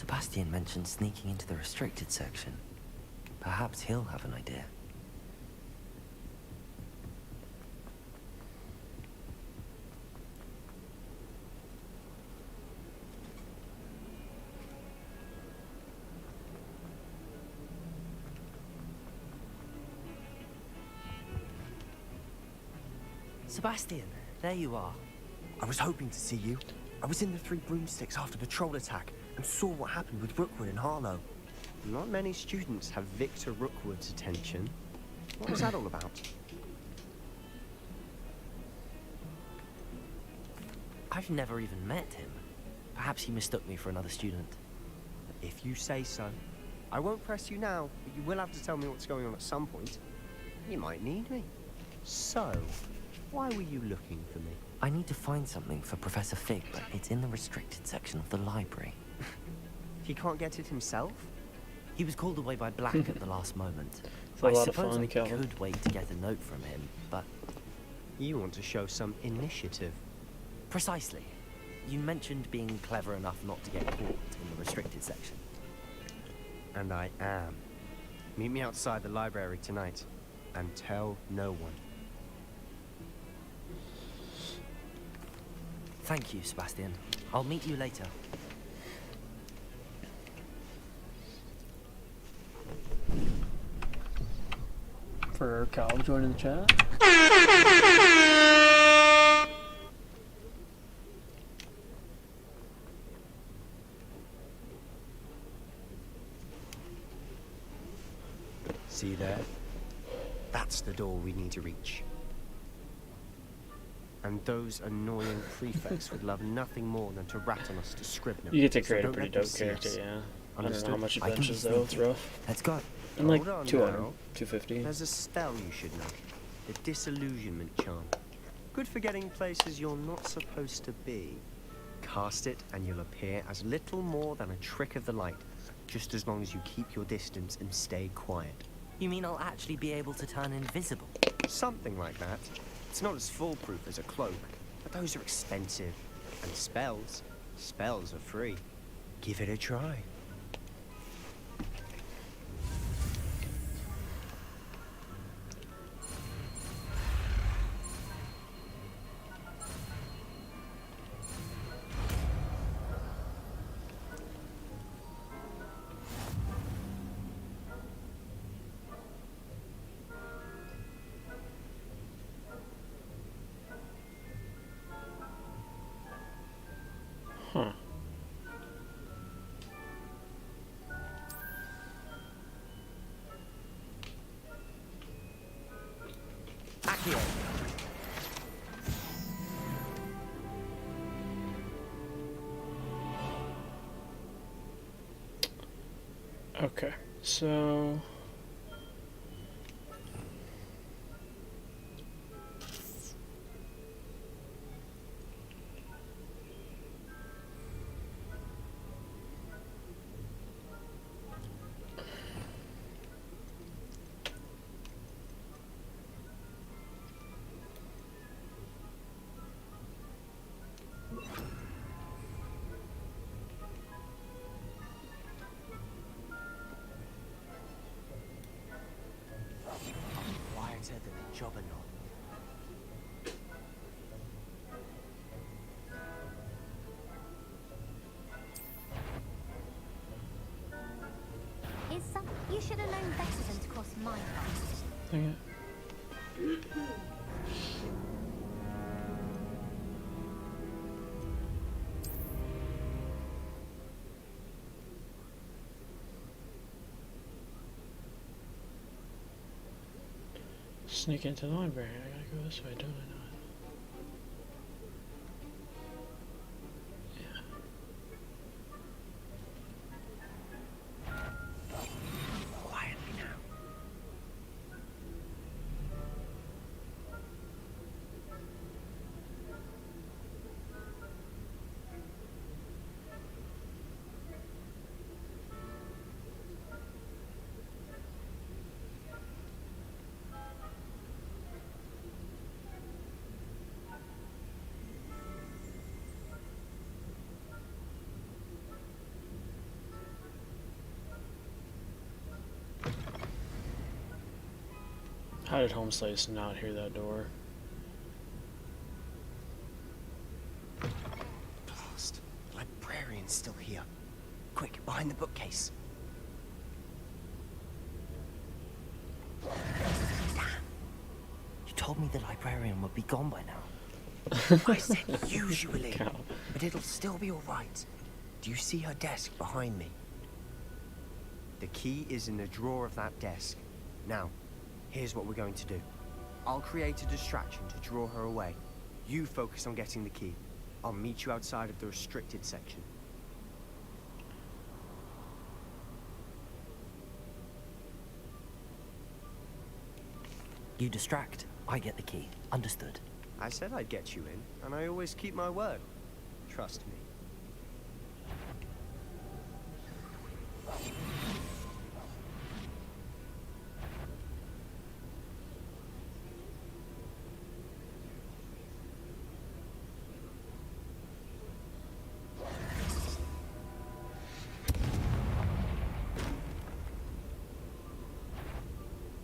Sebastian mentioned sneaking into the restricted section. Perhaps he'll have an idea. Sebastian, there you are. I was hoping to see you. I was in the Three Broomsticks after the troll attack and saw what happened with Rookwood and Harlow. Not many students have Victor Rookwood's attention. What was that all about? I've never even met him. Perhaps he mistook me for another student. If you say so. I won't press you now, but you will have to tell me what's going on at some point. You might need me. So, why were you looking for me? I need to find something for Professor Fig, but it's in the restricted section of the library. He can't get it himself? He was called away by Black at the last moment. It's a lot of suppose fun, I Calvin. could wait to get a note from him, but... You want to show some initiative. Precisely. You mentioned being clever enough not to get caught in the restricted section. And I am. Meet me outside the library tonight, and tell no one. Thank you, Sebastian. I'll meet you later. For Cal joining the chat. See there? That's the door we need to reach. And those annoying prefects would love nothing more than to rat on us to Scribner. You get to So create a don't pretty let them dope see character, us. yeah. I don't know Understood? how much I can adventures be though, it's sneaky. rough. Let's go. And like Hold on 200, now. 250. There's a spell you should know. The disillusionment charm. Good for getting places you're not supposed to be. Cast it and you'll appear as little more than a trick of the light, just as long as you keep your distance and stay quiet. You mean I'll actually be able to turn invisible? Something like that. It's not as foolproof as a cloak, but those are expensive. And spells are free. Give it a try. Huh. Accio. Okay, so... Quieter than a jobberknoll. You should have known better than to cross my path. Dang it. Sneak into the library. I gotta go this way, don't I? Quietly now. How did Homeslice not hear that door? Blast. The librarian's still here. Quick, behind the bookcase. You told me the librarian would be gone by now. I said usually, Cow. but it'll still be all right. Do you see her desk behind me? The key is in the drawer of that desk. Now, here's what we're going to do. I'll create a distraction to draw her away. You focus on getting the key. I'll meet you outside of the restricted section. You distract, I get the key. Understood. I said I'd get you in, and I always keep my word. Trust me.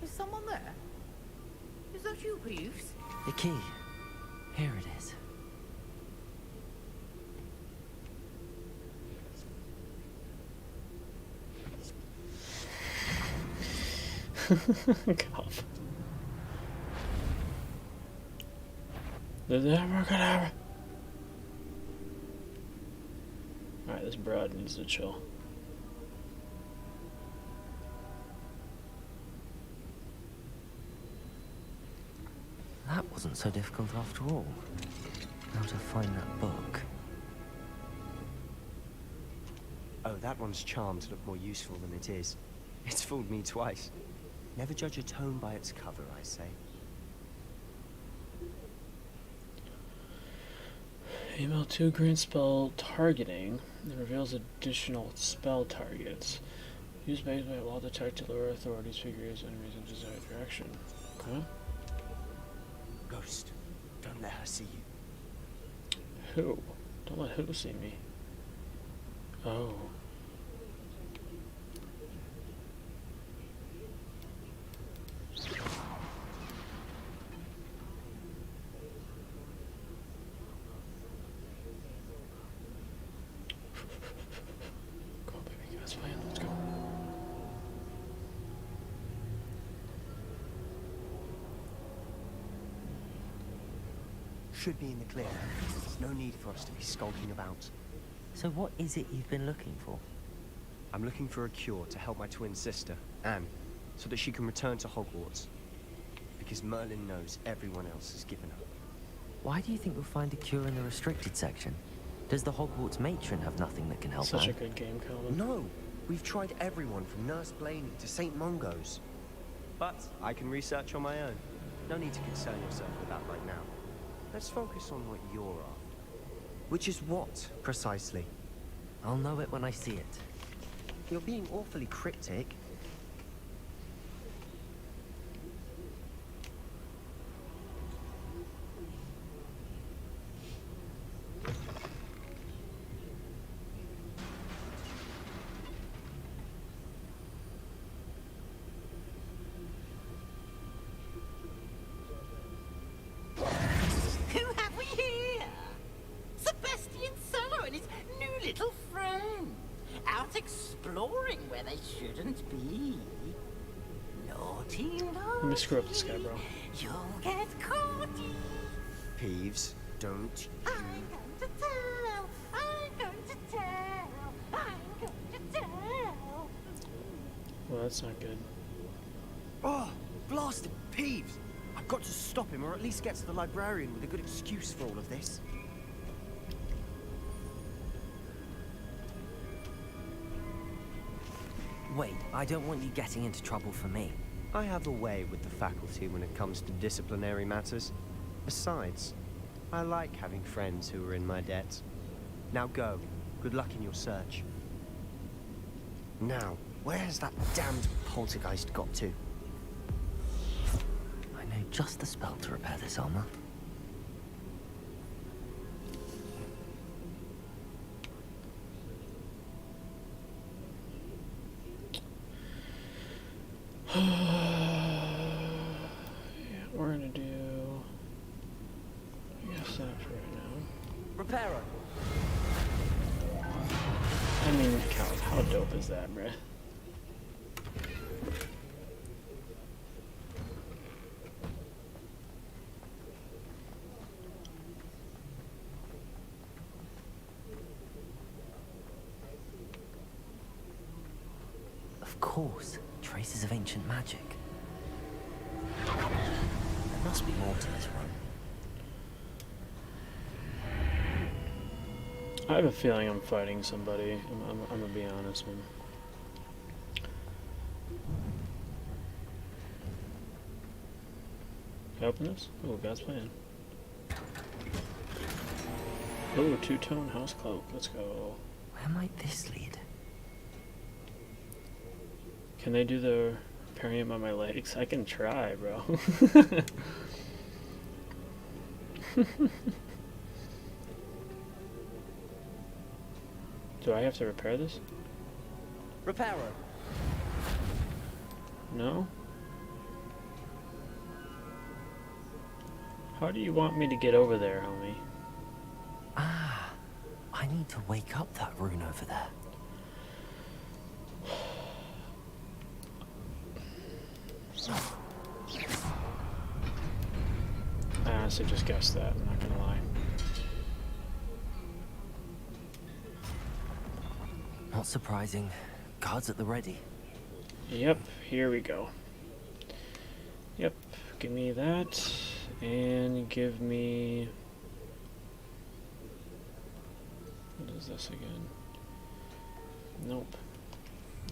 Is someone there? Is that you, Peeves? The key. Here it is. God. There's never gonna. Alright, this broad needs to chill. That wasn't so difficult after all. How to find that book. Oh, that one's charmed to look more useful than it is. It's fooled me twice. Never judge a tome by its cover, I say. Email 2 green spell targeting. It reveals additional spell targets. Use base by while detect to lure authorities, figures, enemies in desired direction. Okay. Ghost, don't let her see you. Who? Don't let who see me. Oh. Go on, baby, guys, plan. Let's go. Should be in the clear. There's no need for us to be skulking about. So what is it you've been looking for? I'm looking for a cure to help my twin sister, Anne, so that she can return to Hogwarts. Because Merlin knows everyone else has given up. Why do you think we'll find a cure in the restricted section? Does the Hogwarts matron have nothing that can help Such her? a good game, Calvin. No! We've tried everyone from Nurse Blaney to St. Mungo's. But I can research on my own. No need to concern yourself with that right now. Let's focus on what you're after. Which is what, precisely? I'll know it when I see it. You're being awfully cryptic. Who have we here? Sebastian Sallow and his new little friend. Out exploring where they shouldn't be. Naughty, naughty. Let me screw up this guy, bro. You'll get caught. Peeves, don't I'm going to tell. I'm going to tell. I'm going to tell. Well, that's not good. Oh, blasted Peeves! I've got to stop him, or at least get to the librarian with a good excuse for all of this. Wait, I don't want you getting into trouble for me. I have a way with the faculty when it comes to disciplinary matters. Besides, I like having friends who are in my debt. Now go. Good luck in your search. Now, where has that damned poltergeist got to? I know just the spell to repair this armor. Reparo. I mean, how dope is that, bruh? Of course, traces of ancient magic. There must be more to this room. I have a feeling I'm fighting somebody. I'm gonna be honest, man. Can I open this? Oh, God's plan. Oh, two-tone house cloak. Let's go. Where might this lead? Can they do the perium on my legs? I can try, bro. Do I have to repair this? Reparo. No? How do you want me to get over there, homie? Ah, I need to wake up that rune over there. I honestly just guessed that, I'm not gonna lie. Not surprising. Guards at the ready. Yep, here we go. Yep, give me that, and give me... What is this again? Nope.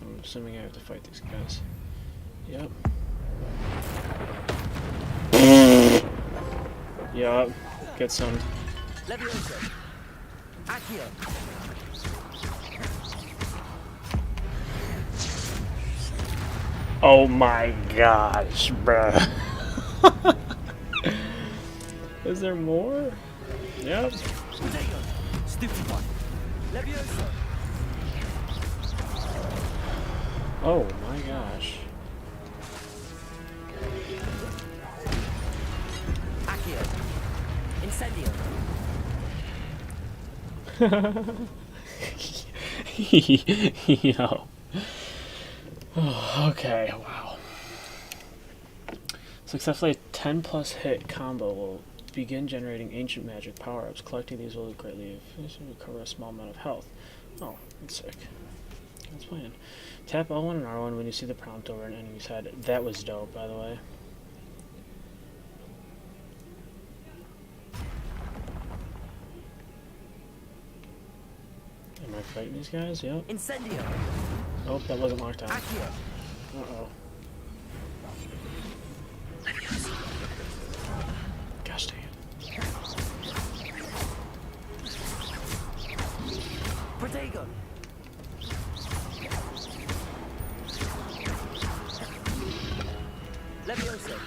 I'm assuming I have to fight these guys. Yep. Yup, get some. Levioso. Accio. Oh my gosh, bruh. Is there more? Yep. Protego. Stupid one. Levioso. Oh my gosh. Accio. Incendio. Yo. Oh, okay, wow. Successfully, a 10 plus hit combo will begin generating ancient magic power-ups. Collecting these will greatly recover a small amount of health. Oh, that's sick. That's fine. Tap L1 and R1 when you see the prompt over an enemy's head. That was dope, by the way. Am I fighting these guys? Yep. Incendio. Oh, that wasn't locked on. Accio. Uh-oh. Gosh dang it. Protego. Levioso.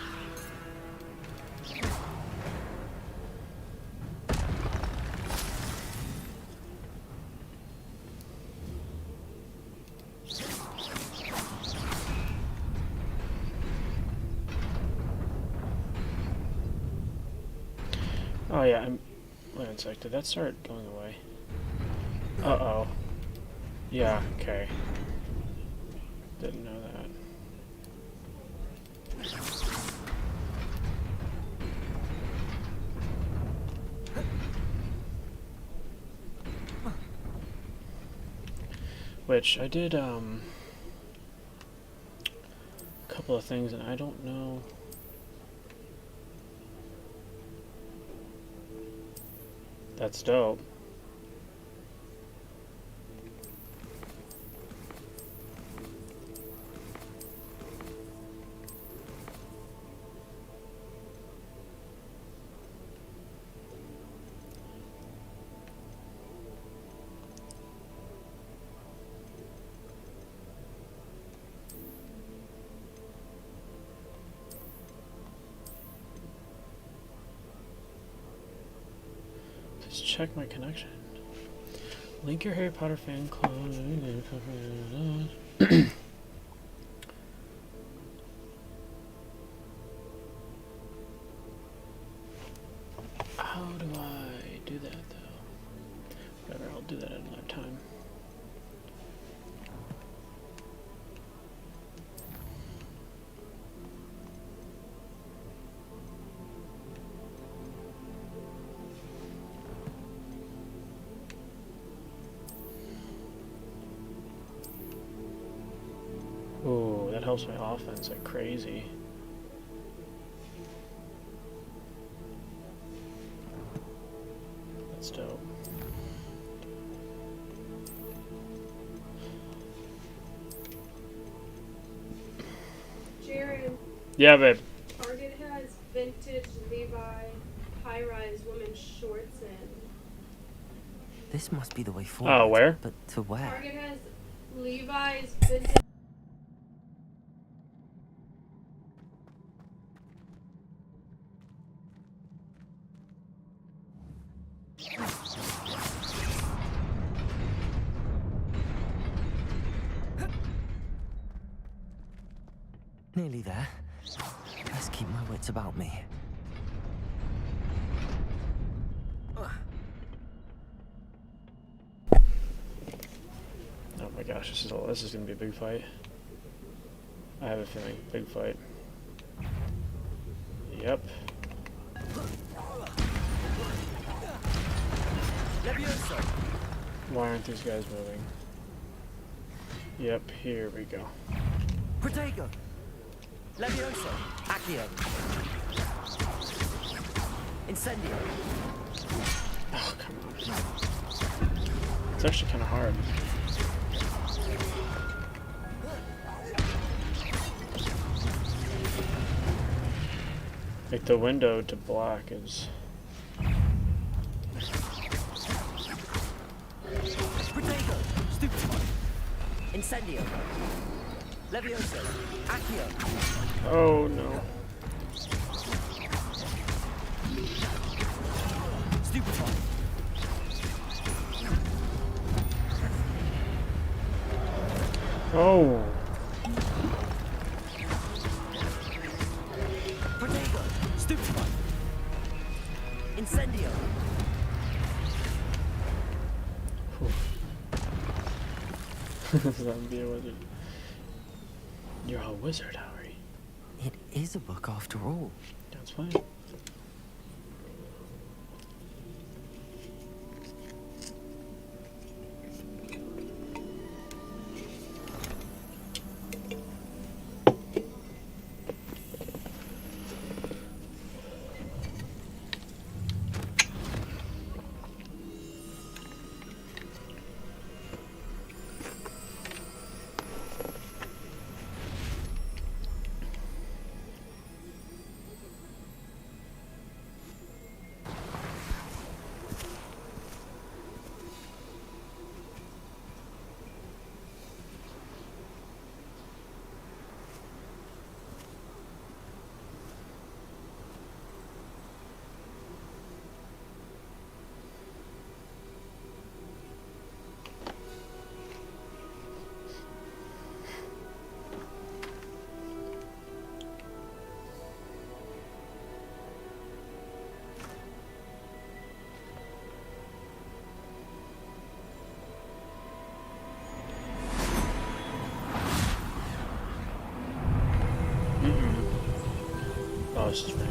Oh yeah, wait a sec, did that start going away? Uh-oh. Yeah, okay. Didn't know that. Which, I did, a couple of things, and I don't know... That's dope. Let's check my connection. Link your Harry Potter fan club. How do I do that though? that helps my offense like crazy. That's dope. Jared, Yeah, babe. Target has vintage Levi high-rise women's shorts in. This must be the way forward. Oh, where? But to where? Target has Levi's vintage. Nearly there. Let's keep my wits about me. Oh my gosh, this is gonna be a big fight. I have a feeling, big fight. Yep. Why aren't these guys moving? Yep, here we go. Protego! Levioso! Accio! Incendio! Oh, come on. It's actually kind of hard. Like the window to black is... Protego! Stupefy! Incendio! Levioso! Accio! Oh no. Stupefy! Oh! Protego! Stupefy! Incendio! Let me be a wizard. You're a wizard, Harry. It is a book after all. That's fine. Oh, this is rain.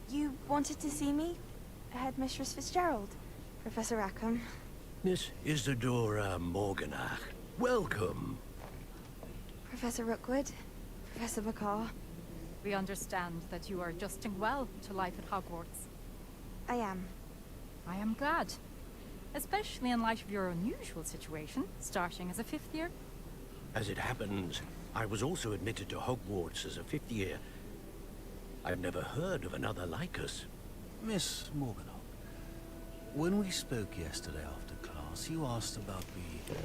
You wanted to see me? Headmistress Fitzgerald? Professor Rackham? Miss Isadora Morganach, welcome. Professor Rookwood? Professor McCaw? We understand that you are adjusting well to life at Hogwarts. I am. I am glad. Especially in light of your unusual situation, starting as a 5th year. As it happens, I was also admitted to Hogwarts as a 5th year. I've never heard of another like us. Miss Morganach, when we spoke yesterday after class, you asked about the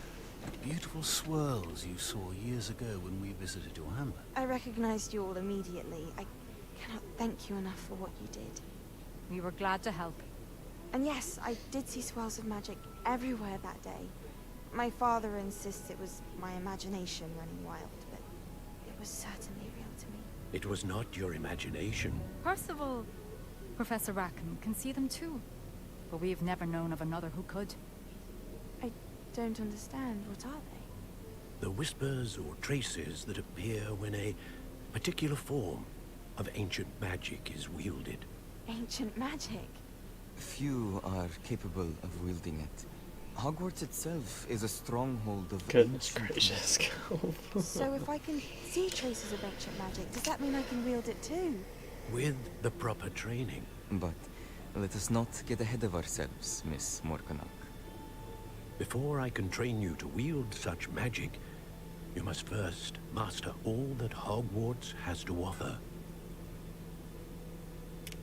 beautiful swirls you saw years ago when we visited your hamlet. I recognized you all immediately. I cannot thank you enough for what you did. We were glad to help. And yes, I did see swirls of magic everywhere that day. My father insists it was my imagination running wild, but it was certainly real to me. It was not your imagination. Percival, Professor Rackham can see them too. But we've never known of another who could. I don't understand. What are they? The whispers or traces that appear when a particular form of ancient magic is wielded. Ancient magic? Few are capable of wielding it. Hogwarts itself is a stronghold of Goodness ancient gracious. So if I can see traces of ancient magic, does that mean I can wield it too? With the proper training. But let us not get ahead of ourselves, Miss Morganach. Before I can train you to wield such magic, you must first master all that Hogwarts has to offer.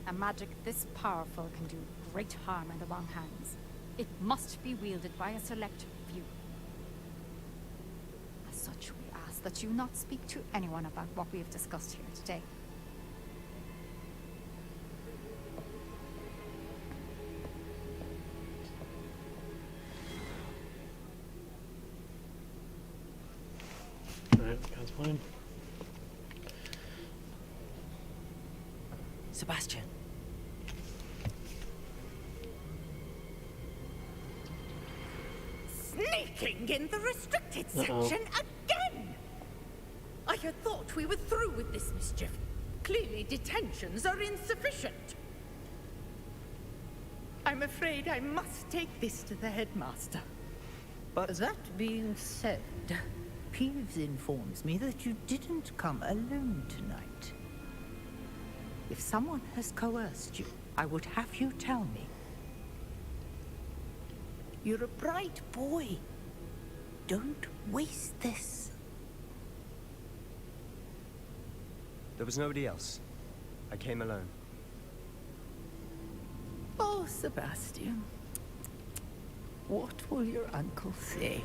A magic this powerful can do great harm in the wrong hands. It must be wielded by a select few. As such, we ask that you not speak to anyone about what we have discussed here today. Alright, God's plan. Sebastian. Sneaking in the restricted section again! I had thought we were through with this mischief. Clearly detentions are insufficient. I'm afraid I must take this to the headmaster. But That being said, Peeves informs me that you didn't come alone tonight. If someone has coerced you, I would have you tell me. You're a bright boy. Don't waste this. there was nobody else. I came alone. Oh, Sebastian. What will your uncle say?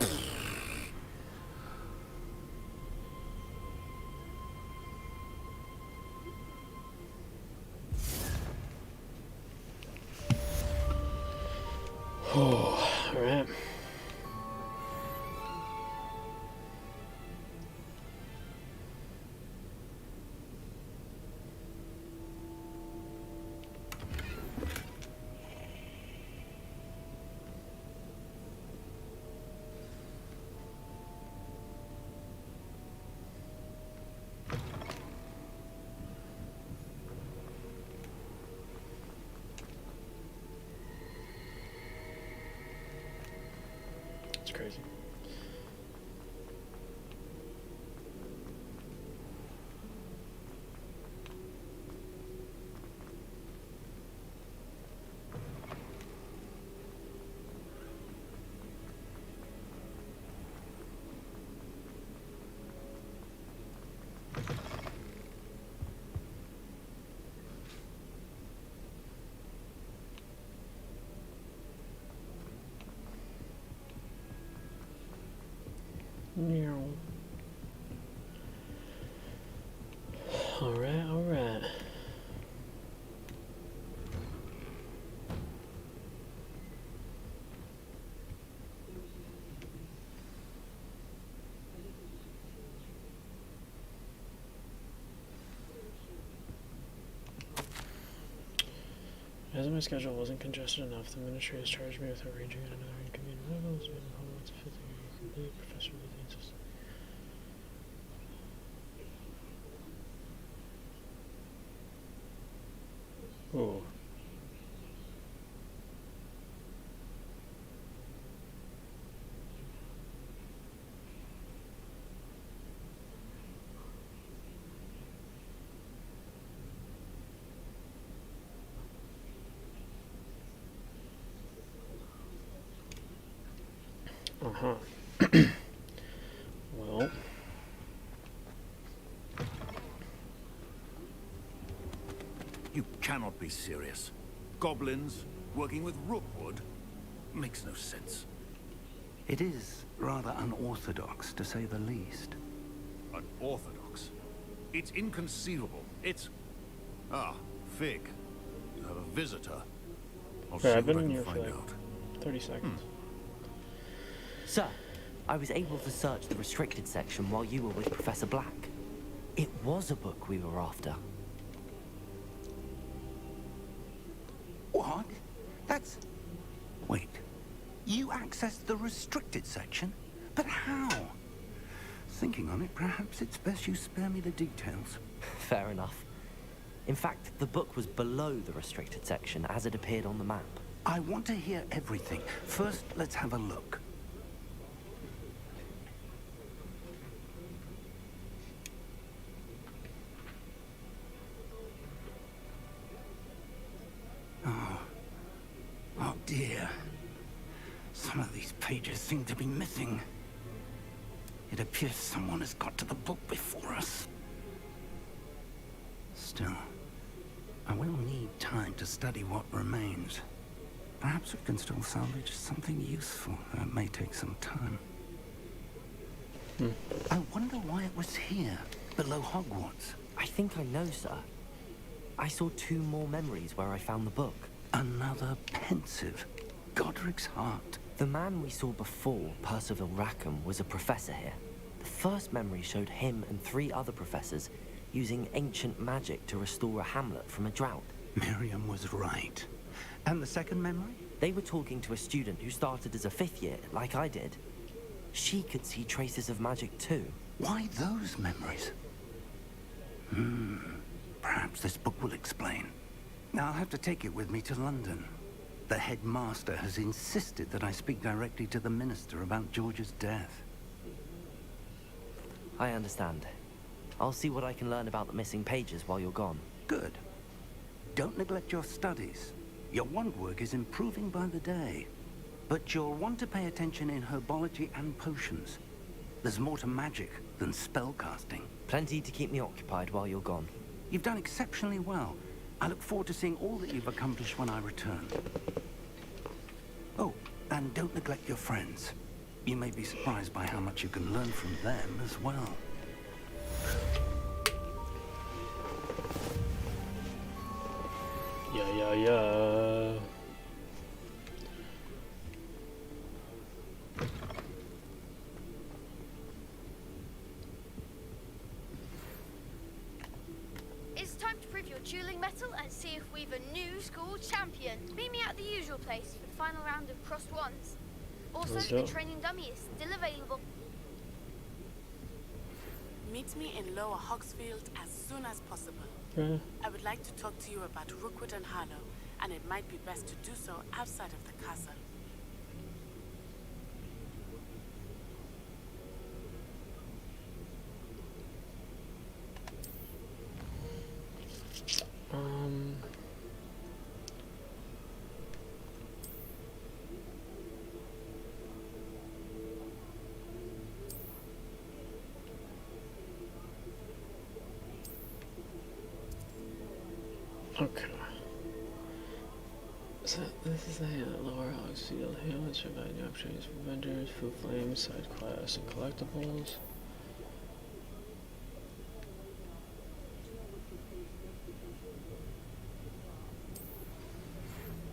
Oh, alright. It's crazy. Alright, alright. As my schedule wasn't congested enough, the ministry has charged me with arranging another inconvenient level. It's been Hogwarts, a fifth year complete. Professor really insisted. Oh. Uh-huh. Well... You cannot be serious. Goblins working with Rookwood makes no sense. It is rather unorthodox, to say the least. Unorthodox? It's inconceivable. It's... Ah, Fig. You have a visitor. I'll see I've what been I in can here for find like out. 30 seconds. Sir, I was able to search the restricted section while you were with Professor Black. It was a book we were after. What? That's... Wait. You accessed the restricted section? But how? Thinking on it, perhaps it's best you spare me the details. Fair enough. In fact, the book was below the restricted section as it appeared on the map. I want to hear everything. First, let's have a look. Oh dear. Some of these pages seem to be missing. It appears someone has got to the book before us. Still, I will need time to study what remains. Perhaps we can still salvage something useful. It may take some time. I wonder why it was here, below Hogwarts. I think I know, sir. I saw 2 more memories where I found the book. Another pensive. Godric's heart. The man we saw before, Percival Rackham, was a professor here. The first memory showed him and 3 other professors using ancient magic to restore a hamlet from a drought. Miriam was right. And the second memory? They were talking to a student who started as a 5th year, like I did. She could see traces of magic too. Why those memories? Perhaps this book will explain. Now I'll have to take it with me to London. The headmaster has insisted that I speak directly to the minister about George's death. I understand. I'll see what I can learn about the missing pages while you're gone. Good. Don't neglect your studies. Your wand work is improving by the day. But you'll want to pay attention in herbology and potions. There's more to magic than spellcasting. Plenty to keep me occupied while you're gone. You've done exceptionally well. I look forward to seeing all that you've accomplished when I return. Oh, and don't neglect your friends. You may be surprised by how much you can learn from them as well. Yeah. It's time to prove your dueling mettle and see if we've a new school champion. Meet me at the usual place for the final round of crossed wands. Also, Let's the go. training dummy is still available. Meet me in Lower Hogsfield as soon as possible. I would like to talk to you about Rookwood and Harlow, and it might be best to do so outside of the castle. Okay. So this is a Lower Hogsfield Hamlets provide new opportunities for vendors, food flames, side quests, and collectibles.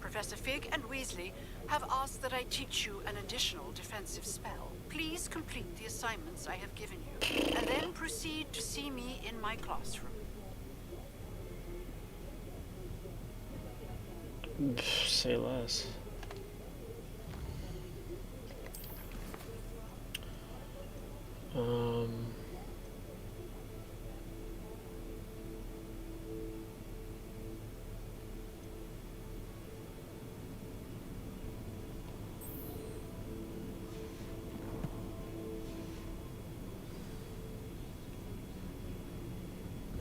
Professor Fig and Weasley have asked that I teach you an additional defensive spell. Please complete the assignments I have given you, and then proceed to see me in my classroom. Say less.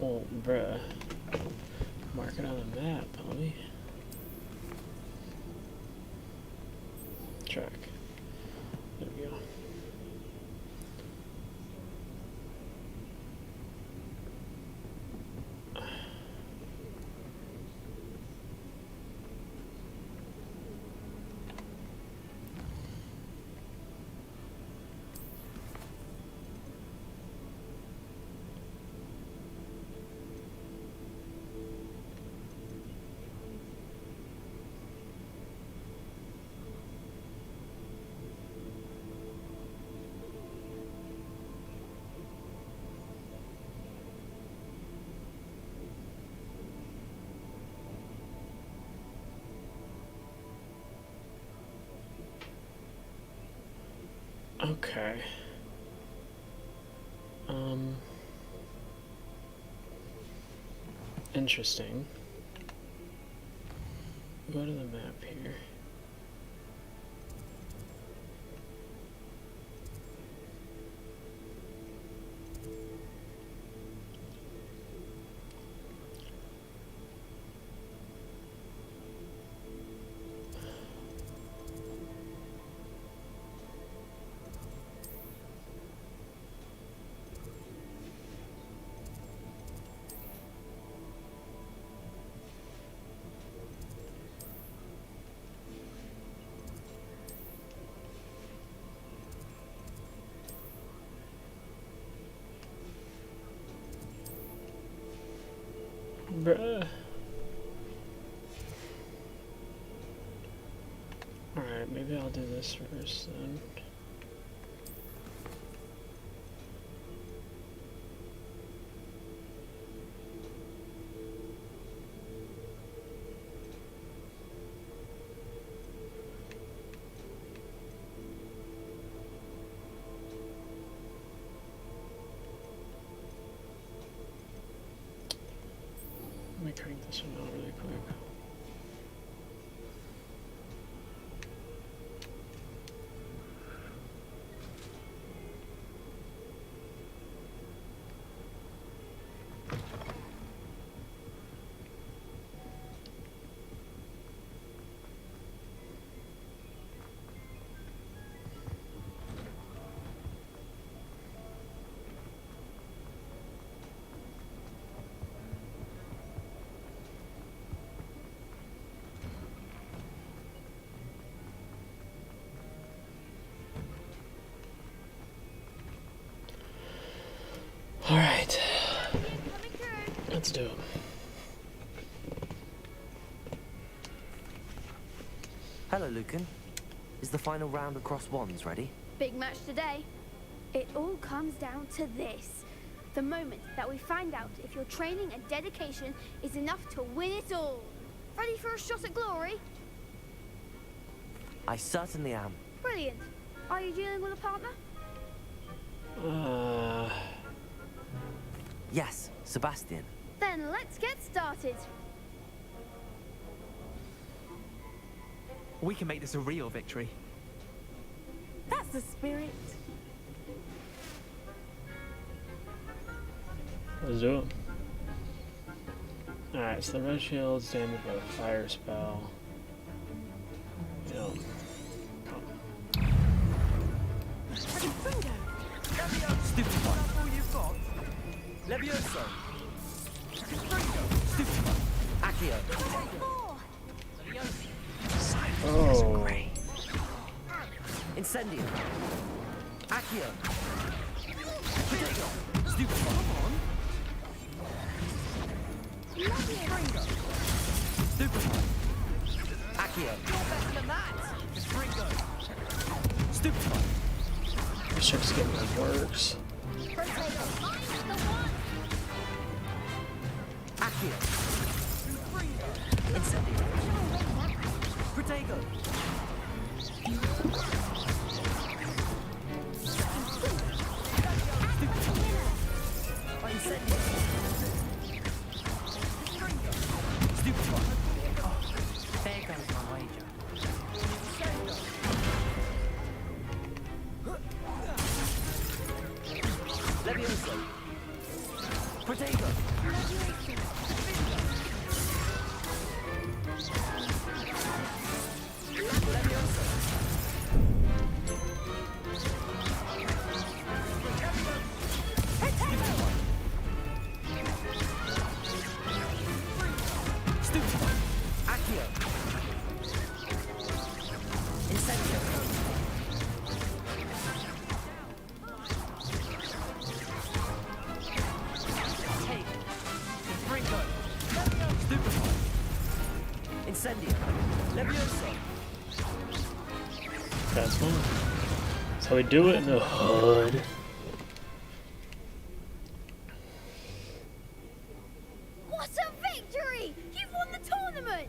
Oh, bruh. Mark it on the map, homie. Track. There we go. Okay. Interesting. Go to the map here. Bruh. Alright, maybe I'll do this first then. Let me crank this one out really quick. Alright. Let's do it. Hello, Lucan. Is the final round across wands ready? Big match today. It all comes down to this. The moment that we find out if your training and dedication is enough to win it all. Ready for a shot at glory? I certainly am. Brilliant. Are you dealing with a partner? Yes, Sebastian. Then let's get started. We can make this a real victory. That's the spirit. Let's do it. Alright, so the red shield's damaged by a fire spell. Yep. Stupid one. That's all you've got? Levioso. Stupid one. Accio. Oh. Great. Incendio. Accio. Potato. Stupid one. Come on. Stupid one. Accio. You're better than that. Fringo. Stupid one. Let's check to get what works. Accio. Incendio. Protego. Incendio. Stupid one. Oh, there goes my wager. Levioso. Protego. Stupid one. Accio. Incendio. Take. Fringo. Stupid one. Incendio. Levioso. That's one. That's how we do it in the hood. What a victory! You've won the tournament!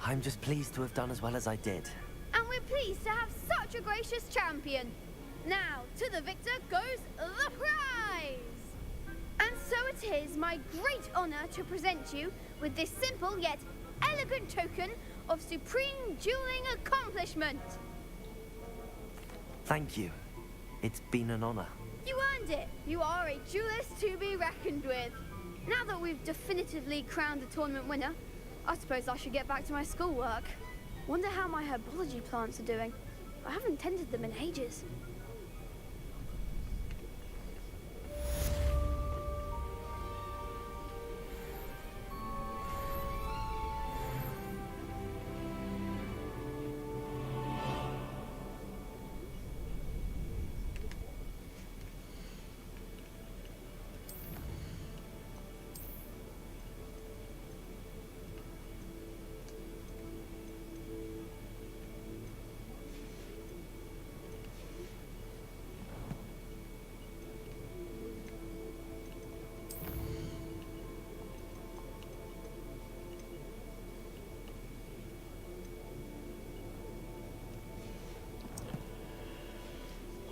I'm just pleased to have done as well as I did. And we pleased to have such a gracious champion. Now, to the victor goes the prize! And so it is my great honor to present you with this simple yet elegant token of supreme dueling accomplishment. Thank you. It's been an honor. You earned it. You are a duelist to be reckoned with. Now that we've definitively crowned the tournament winner, I suppose I should get back to my schoolwork. Wonder how my herbology plants are doing. I haven't tended them in ages.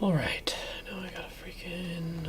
Alright, now I gotta freaking...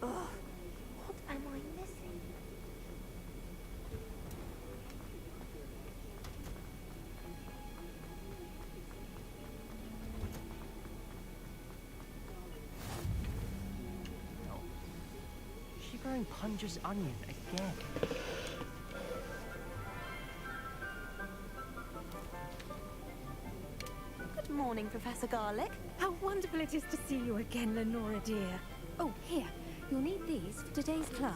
Ugh, what am I missing? Is she growing Punja's onion again? Good morning, Professor Garlic. How wonderful it is to see you again, Lenora dear. Oh, here. You'll need these for today's class.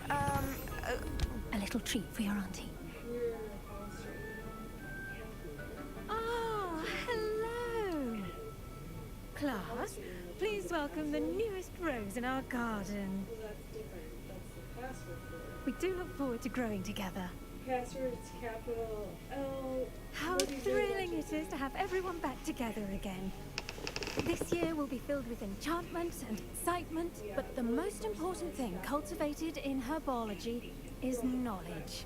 A little treat for your auntie. Ah, hello. Class, please welcome the newest rose in our garden. We do look forward to growing together. Passwords capital L. How thrilling it is to have everyone back together again. This year will be filled with enchantment and excitement, But the most important thing cultivated in herbology is knowledge.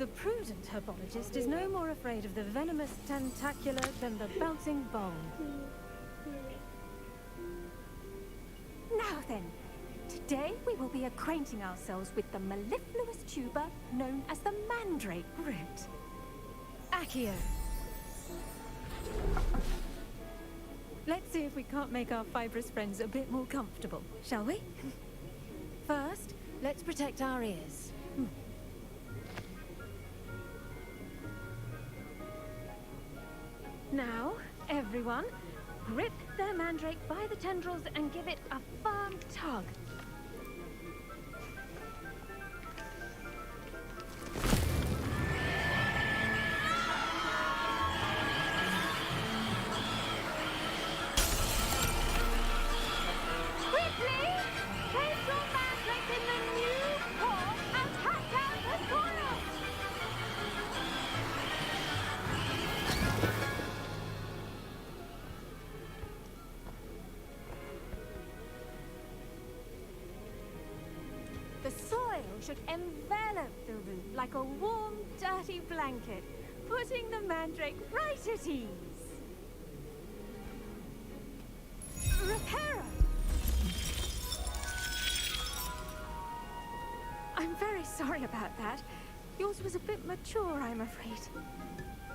the prudent herbologist is no more afraid of the venomous tentacular than the bouncing bone. Now then, today we will be acquainting ourselves with the mellifluous tuber known as the mandrake root. Accio. Let's see if we can't make our fibrous friends a bit more comfortable, shall we? First, let's protect our ears. Now, everyone, grip their mandrake by the tendrils and give it a firm tug. Quickly! Place your mandrake in the new pot and hack out the soil! The soil should envelop the root like a warm, dirty blanket, putting the mandrake right at ease. Reparo! I'm very sorry about that. Yours was a bit mature, I'm afraid.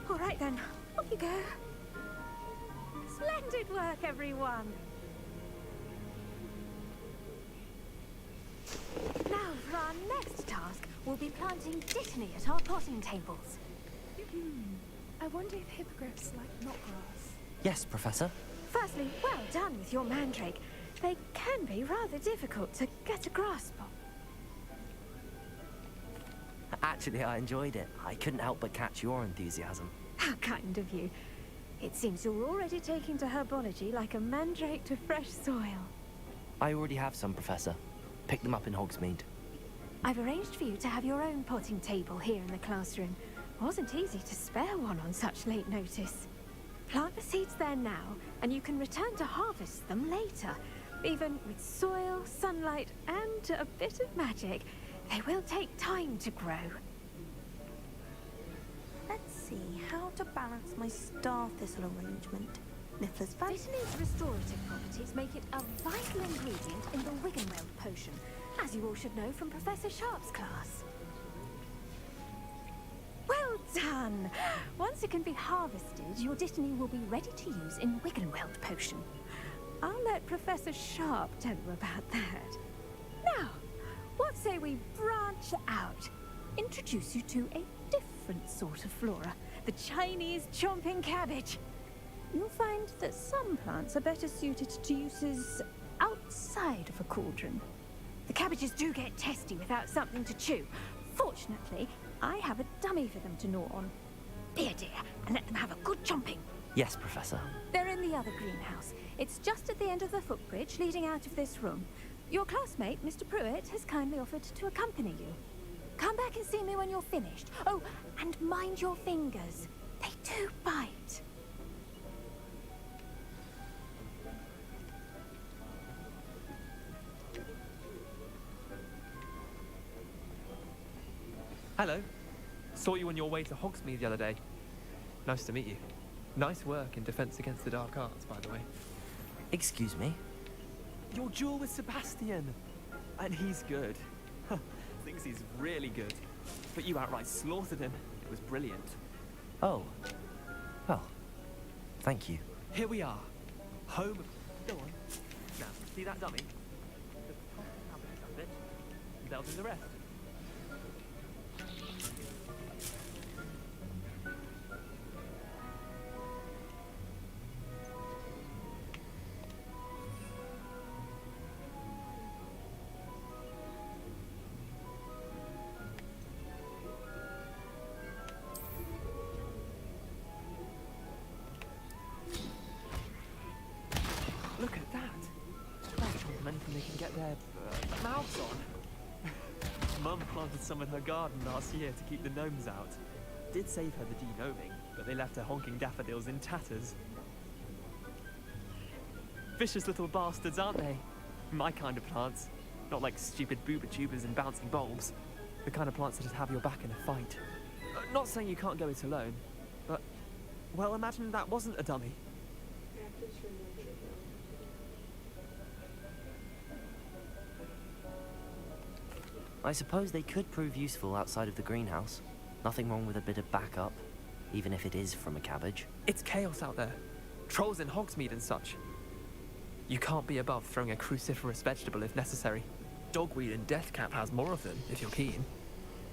All right then, off you go. Splendid work, everyone. Now for our next task, we'll be planting dittany at our potting tables. I wonder if hippogriffs like knotgrass. Yes, Professor. Firstly, well done with your mandrake. They can be rather difficult to get a grasp of. Actually, I enjoyed it. I couldn't help but catch your enthusiasm. How kind of you. It seems you're already taking to herbology like a mandrake to fresh soil. I already have some, Professor. Pick them up in Hogsmeade. I've arranged for you to have your own potting table here in the classroom. Wasn't easy to spare one on such late notice. Plant the seeds there now, and you can return to harvest them later. Even with soil, sunlight, and a bit of magic, they will take time to grow. Let's see how to balance my star thistle arrangement. Niffler's fan. Dittany's restorative properties make it a vital ingredient in the Wiggenweld potion, as you all should know from Professor Sharp's class. Well done! Once it can be harvested, your dittany will be ready to use in Wiggenweld potion. I'll let Professor Sharp tell you about that. Now, what say we branch out? Introduce you to a different sort of flora, the Chinese chomping cabbage. You'll find that some plants are better suited to uses outside of a cauldron. The cabbages do get testy without something to chew. Fortunately, I have a dummy for them to gnaw on. Be a dear, and let them have a good chomping. Yes, Professor. They're in the other greenhouse. It's just at the end of the footbridge leading out of this room. Your classmate, Mr. Pruitt, has kindly offered to accompany you. Come back and see me when you're finished. Oh, and mind your fingers. They do bite. Hello. Saw you on your way to Hogsmeade the other day. Nice to meet you. Nice work in Defense Against the Dark Arts, by the way. Excuse me? Your duel with Sebastian! And he's good. Thinks he's really good. But you outright slaughtered him. It was brilliant. Oh. Well, thank you. Here we are. Home. Go on. Now, see that dummy? They'll do the rest. Look at that! That's from anything they can get their mouths on. Mum planted some in her garden last year to keep the gnomes out. Did save her the de-gnoming, but they left her honking daffodils in tatters. Vicious little bastards, aren't they? My kind of plants. Not like stupid booba tubers and bouncing bulbs. The kind of plants that'd have your back in a fight. Not saying you can't go it alone, but... well, imagine that wasn't a dummy. I suppose they could prove useful outside of the greenhouse. Nothing wrong with a bit of backup, even if it is from a cabbage. It's chaos out there. Trolls in Hogsmeade and such. You can't be above throwing a cruciferous vegetable if necessary. Dogweed and deathcap has more of them, if you're keen.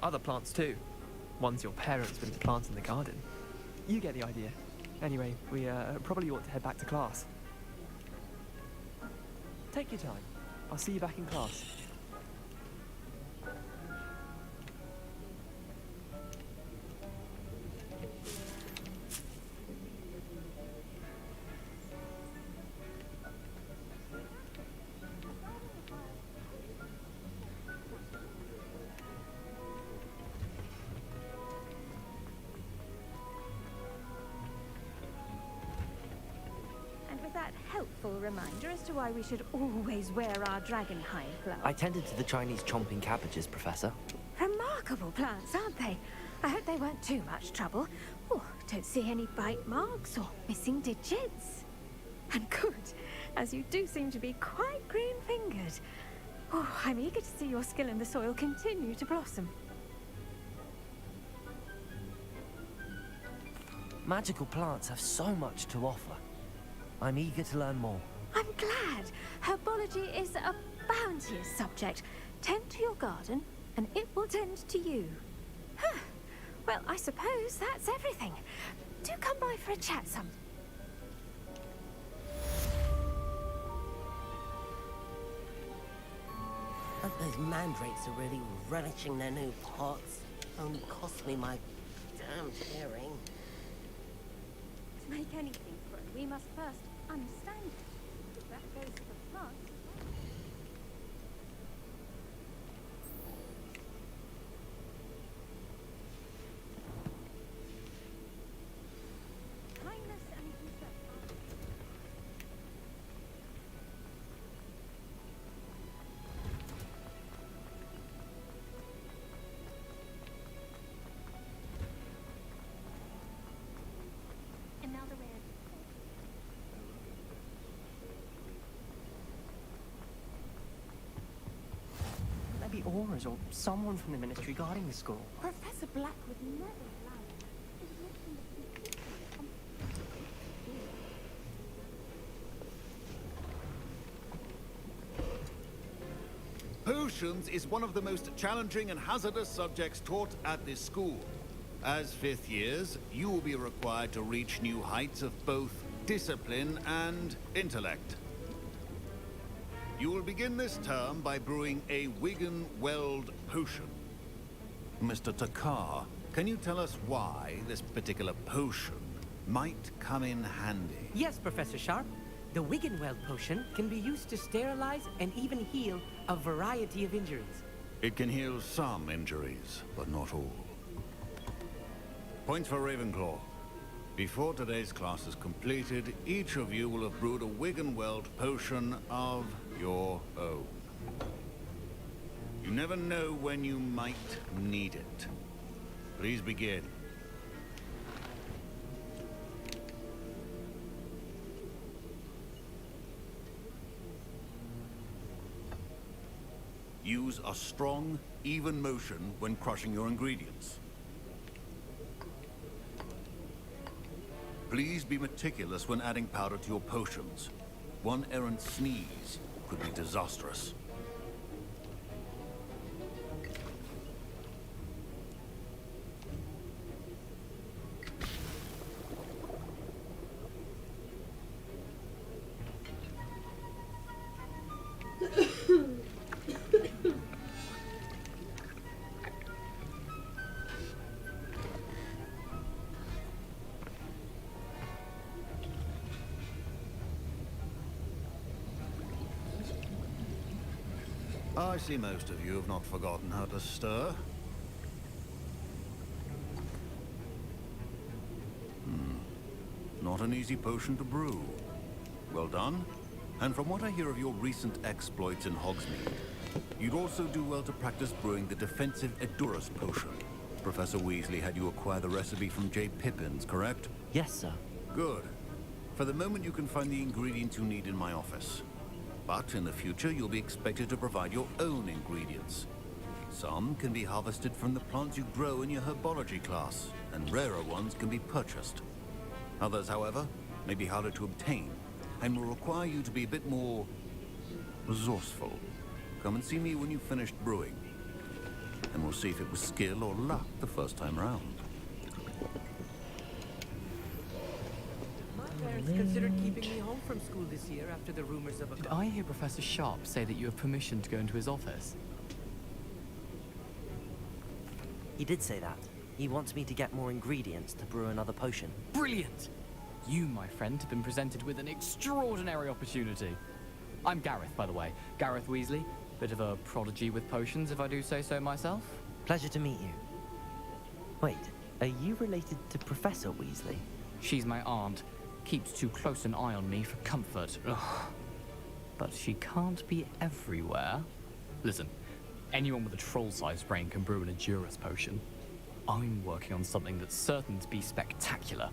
Other plants too. Ones your parents wouldn't plant in the garden. You get the idea. Anyway, we probably ought to head back to class. Take your time. I'll see you back in class. Helpful reminder as to why we should always wear our dragonhide gloves. I tended to the Chinese chomping cabbages, Professor. Remarkable plants, aren't they? I hope they weren't too much trouble. Oh, don't see any bite marks or missing digits. And good, as you do seem to be quite green-fingered. Oh, I'm eager to see your skill in the soil continue to blossom. Magical plants have so much to offer. I'm eager to learn more. I'm glad. Herbology is a bounteous subject. Tend to your garden, and it will tend to you. Huh. Well, I suppose that's everything. Do come by for a chat some. But those mandrakes are really relishing their new pots. Only cost me my damned hearing. To make anything grow, we must first understand it. That goes for plants. Kindness and concern. Another way. Maybe Aura's or someone from the ministry guarding the school. Professor Black would never allow it. It would make him completely Potions is one of the most challenging and hazardous subjects taught at this school. As fifth years, you will be required to reach new heights of both discipline and intellect. You will begin this term by brewing a Wigan-Weld potion. Mr. Takar, can you tell us why this particular potion might come in handy? Yes, Professor Sharp. The Wiggenweld potion can be used to sterilize and even heal a variety of injuries. It can heal some injuries, but not all. Points for Ravenclaw. Before today's class is completed, each of you will have brewed a Wiggenweld potion of your own. You never know when you might need it. Please begin. Use a strong, even motion when crushing your ingredients. Please be meticulous when adding powder to your potions. One errant sneeze could be disastrous. I see most of you have not forgotten how to stir. Not an easy potion to brew. Well done. And from what I hear of your recent exploits in Hogsmeade, you'd also do well to practice brewing the defensive Edurus potion. Professor Weasley had you acquire the recipe from J. Pippin's, correct? Yes, sir. Good. For the moment, you can find the ingredients you need in my office. But in the future, you'll be expected to provide your own ingredients. Some can be harvested from the plants you grow in your herbology class, and rarer ones can be purchased. Others, however, may be harder to obtain, and will require you to be a bit more resourceful. Come and see me when you've finished brewing, and we'll see if it was skill or luck the first time round. Parents considered keeping me home from school this year after the rumors of a... Did I hear Professor Sharp say that you have permission to go into his office? He did say that. He wants me to get more ingredients to brew another potion. Brilliant! You, my friend, have been presented with an extraordinary opportunity. I'm Gareth, by the way. Gareth Weasley. Bit of a prodigy with potions, if I do say so myself. Pleasure to meet you. Wait, are you related to Professor Weasley? She's my aunt. Keeps too close an eye on me for comfort. Ugh. But she can't be everywhere. Listen, anyone with a troll-sized brain can brew an Edurus potion. I'm working on something that's certain to be spectacular.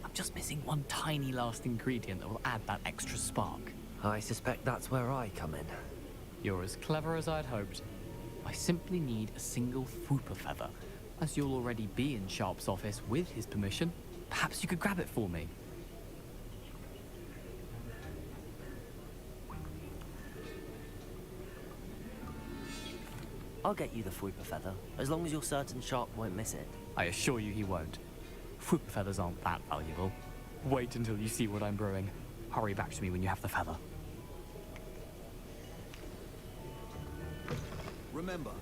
I'm just missing one tiny last ingredient that will add that extra spark. I suspect that's where I come in. You're as clever as I'd hoped. I simply need a single Fwooper feather, as you'll already be in Sharp's office with his permission. Perhaps you could grab it for me. I'll get you the Fruiper Feather, as long as you're certain Sharp won't miss it. I assure you he won't. Fruit feathers aren't that valuable. Wait until you see what I'm brewing. Hurry back to me when you have the feather. Remember,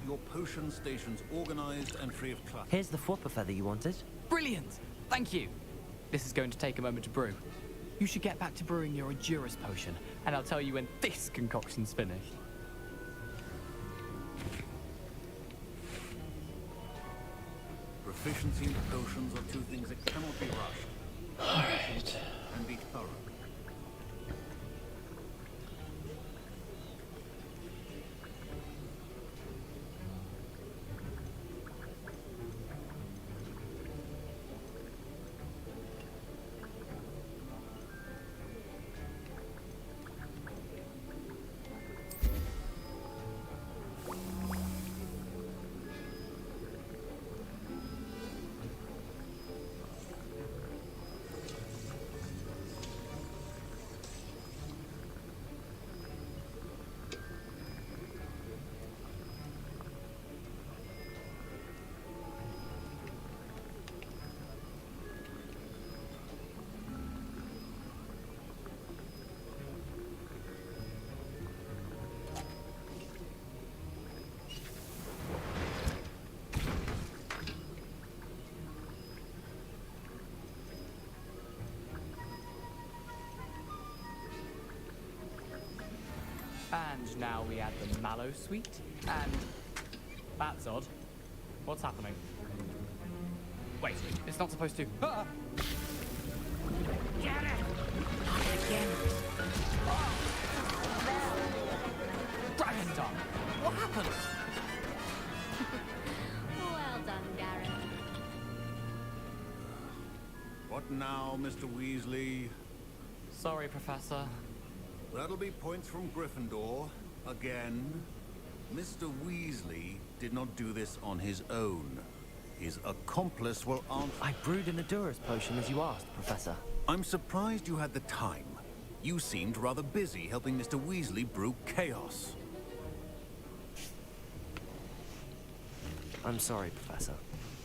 your potion stations organized and free of clutter. Here's the Fruiper Feather you wanted. Brilliant! Thank you! This is going to take a moment to brew. You should get back to brewing your Endurance potion, and I'll tell you when this concoction's finished. Proficiency in potions are two things that cannot be rushed. Alright. And be thorough. And now we add the mallow sweet, and... That's odd. What's happening? Wait, it's not supposed to... Ah! Get it! Not again. Dragon tongue! What happened? Well done, Garrett. What now, Mr. Weasley? Sorry, Professor. That'll be points from Gryffindor. Again. Mr. Weasley did not do this on his own. His accomplice will answer... I brewed an Endurance potion as you asked, Professor. I'm surprised you had the time. You seemed rather busy helping Mr. Weasley brew chaos. I'm sorry, Professor.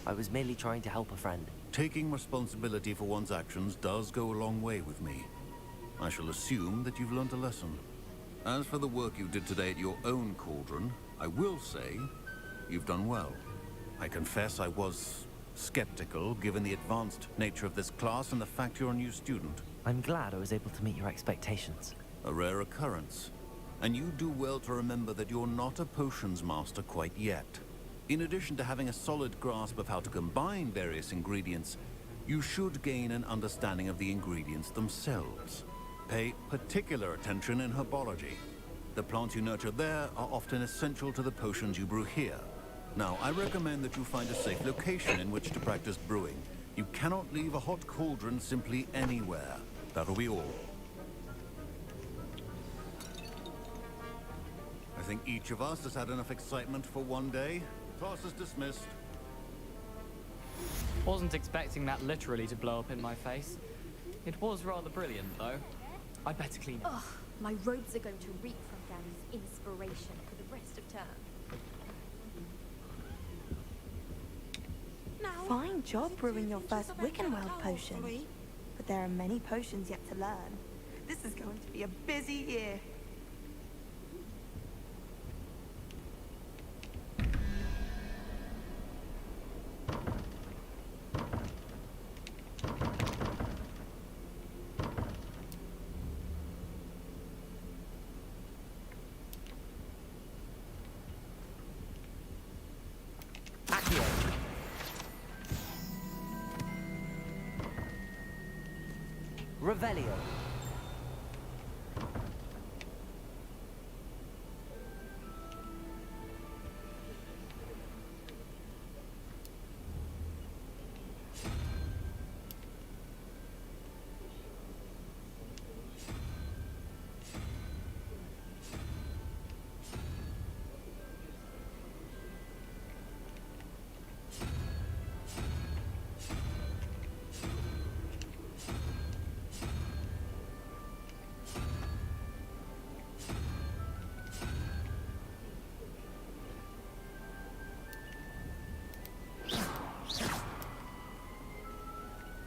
I was merely trying to help a friend. Taking responsibility for one's actions does go a long way with me. I shall assume that you've learned a lesson. As for the work you did today at your own cauldron, I will say you've done well. I confess I was skeptical, given the advanced nature of this class and the fact you're a new student. I'm glad I was able to meet your expectations. A rare occurrence. And you do well to remember that you're not a potions master quite yet. In addition to having a solid grasp of how to combine various ingredients, you should gain an understanding of the ingredients themselves. Pay particular attention in herbology. The plants you nurture there are often essential to the potions you brew here. Now, I recommend that you find a safe location in which to practice brewing. You cannot leave a hot cauldron simply anywhere. That'll be all. I think each of us has had enough excitement for one day. Class is dismissed. Wasn't expecting that literally to blow up in my face. It was rather brilliant, though. I'd better clean up. Ugh, my robes are going to reek from Gary's inspiration for the rest of term. Fine job brewing your first Wiccanworld potion. But there are many potions yet to learn. This is going to be a busy year. Revelio.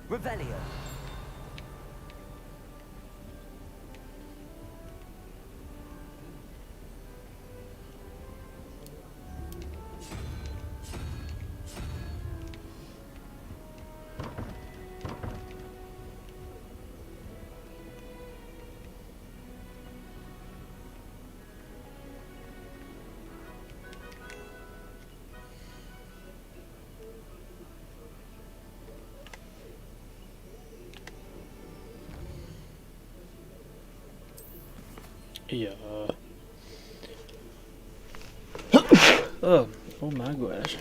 Revelio. Ja. Oh my gosh.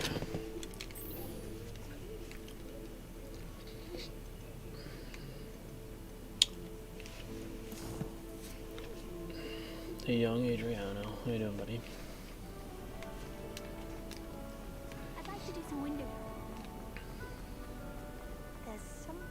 The young Adriano. How you doing, buddy? I'd like to do some window. There's something.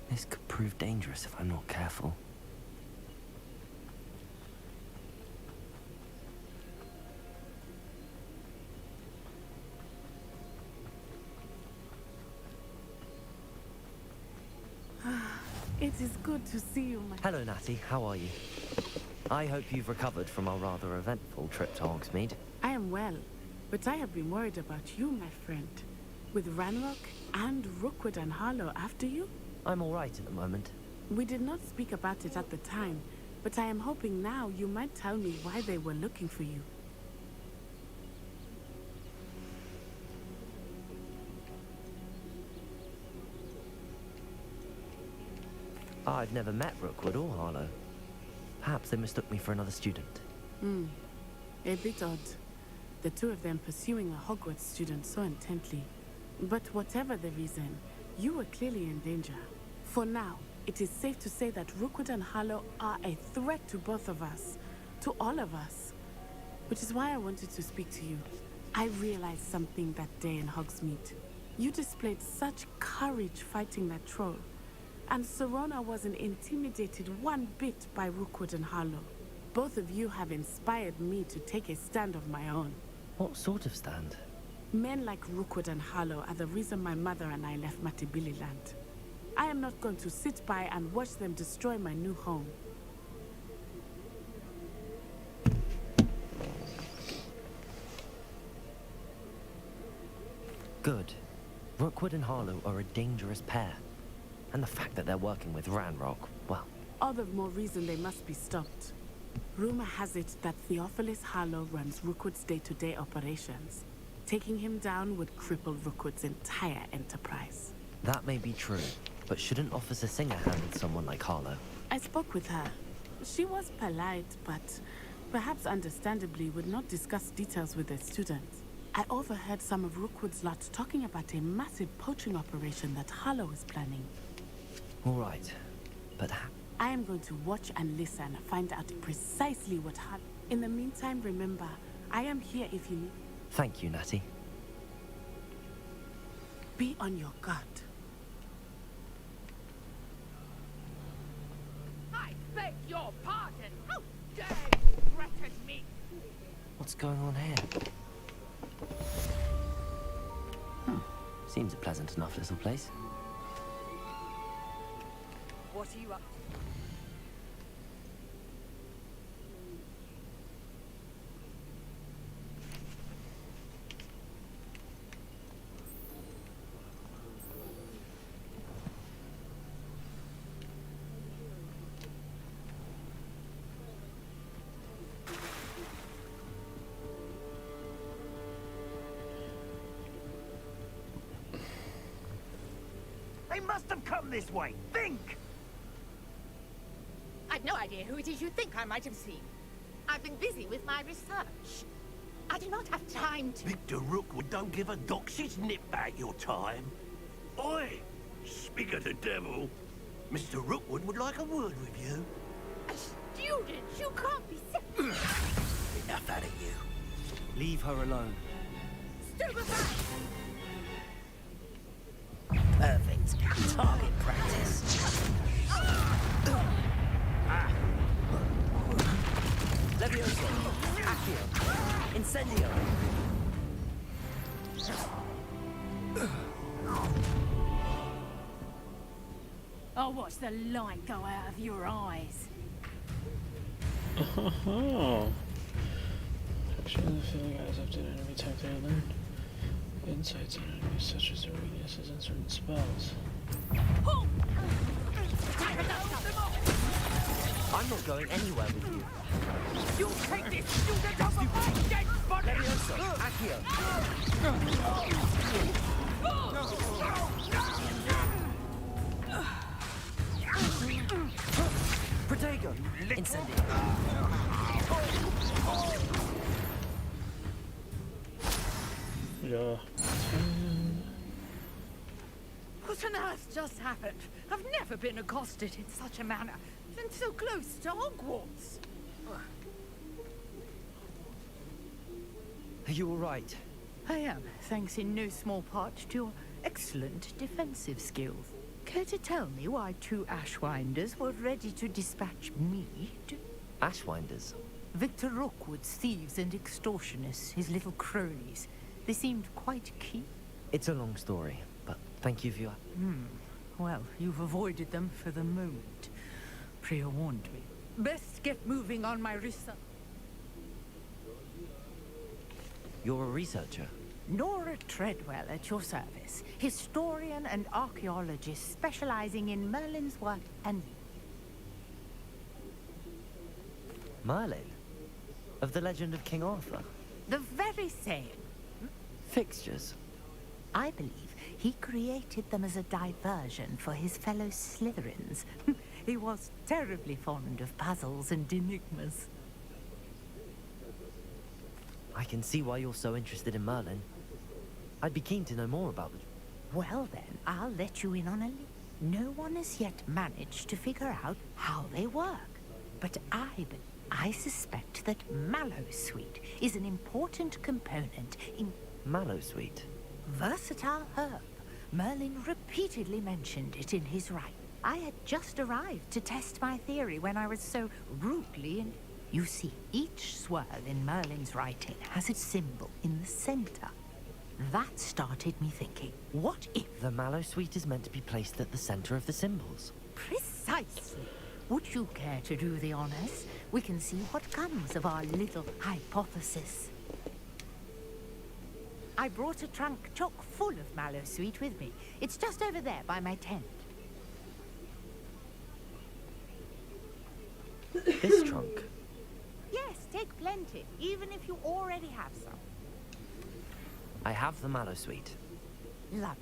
This could prove dangerous if I'm not careful. It is good to see you, my... Hello, Natty. How are you? I hope you've recovered from our rather eventful trip to Hogsmeade. I am well, but I have been worried about you, my friend. With Ranrock and Rookwood and Harlow after you? I'm all right at the moment. We did not speak about it at the time, but I am hoping now you might tell me why they were looking for you. I've never met Rookwood or Harlow. Perhaps they mistook me for another student. A bit odd. The two of them pursuing a Hogwarts student so intently. But whatever the reason, you were clearly in danger. For now, it is safe to say that Rookwood and Harlow are a threat to both of us, to all of us. Which is why I wanted to speak to you. I realized something that day in Hogsmeade. You displayed such courage fighting that troll. And Serona wasn't intimidated one bit by Rookwood and Harlow. Both of you have inspired me to take a stand of my own. What sort of stand? Men like Rookwood and Harlow are the reason my mother and I left Matibili land. I am not going to sit by and watch them destroy my new home. Good. Rookwood and Harlow are a dangerous pair. And the fact that they're working with Ranrock, well... All the more reason they must be stopped. Rumor has it that Theophilus Harlow runs Rookwood's day-to-day operations. Taking him down would cripple Rookwood's entire enterprise. That may be true, but shouldn't Officer Singer handle someone like Harlow? I spoke with her. She was polite, but perhaps understandably would not discuss details with her students. I overheard some of Rookwood's lot talking about a massive poaching operation that Harlow is planning. All right, but... I am going to watch and listen, find out precisely what happened. In the meantime, remember, I am here if you need... Thank you, Natty. Be on your guard. I beg your pardon. How dare you threaten me? What's going on here? Seems a pleasant enough little place. What are you up to? They must have come this way. Think! I've no idea who it is you think I might have seen. I've been busy with my research. I do not have time to... Victor Rookwood don't give a doxy's nip back your time. Oi! Speak of the devil. Mr. Rookwood would like a word with you. A student? You can't be serious. Enough out of you. Leave her alone. Stupefy! Perfect. Target practice. Levioso. Accio. Incendio. I'll watch the light go out of your eyes. Oh. Actually, the feeling guys up to an enemy type they learned. Insights on enemies such as their weaknesses and certain spells. I'm not going anywhere with you. You take this student off of my dead body! Levioso. Accio. Protego. Incendio. Yeah. What on earth just happened? I've never been accosted in such a manner. And so close to Hogwarts. Are you all right? I am, thanks in no small part to your excellent defensive skills. Care to tell me why two Ashwinders were ready to dispatch me to... Ashwinders? Victor Rookwood's thieves and extortionists, his little cronies. They seemed quite keen. It's a long story, but thank you for your... Well, you've avoided them for the moment. Priya warned me. Best get moving on my research. You're a researcher? Nora Treadwell at your service. Historian and archaeologist specializing in Merlin's work and... Merlin? Of the legend of King Arthur? The very same. Fixtures? I believe he created them as a diversion for his fellow Slytherins. He was terribly fond of puzzles and enigmas. I can see why you're so interested in Merlin. I'd be keen to know more about the... Well then, I'll let you in on a No one has yet managed to figure out how they work. But I suspect that mallowsweet is an important component in... Mallowsweet? Versatile herb. Merlin repeatedly mentioned it in his writing. I had just arrived to test my theory when I was so rudely in... You see, each swirl in Merlin's writing has its symbol in the center. That started me thinking, what if... The mallowsweet is meant to be placed at the center of the symbols. Precisely. Would you care to do the honors? We can see what comes of our little hypothesis. I brought a trunk chock full of mallowsweet with me. It's just over there by my tent. This trunk? Yes, take plenty, even if you already have some. I have the mallowsweet. Lovely.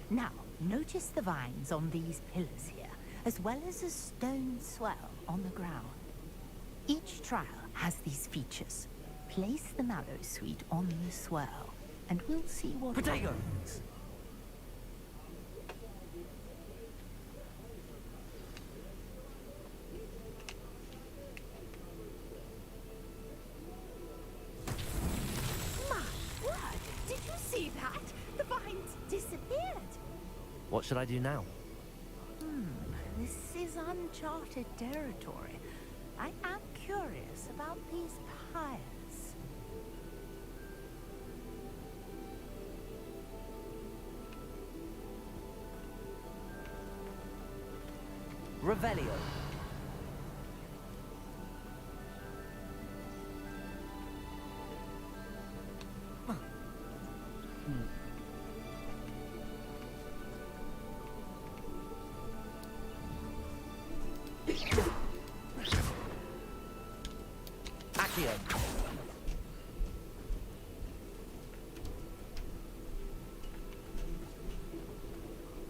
Now, notice the vines on these pillars here, as well as a stone swell on the ground. Each trial has these features. Place the mallowsweet on the swell, and we'll see what happens. Disappeared. What should I do now? This is uncharted territory. I am curious about these pyres. Revelio.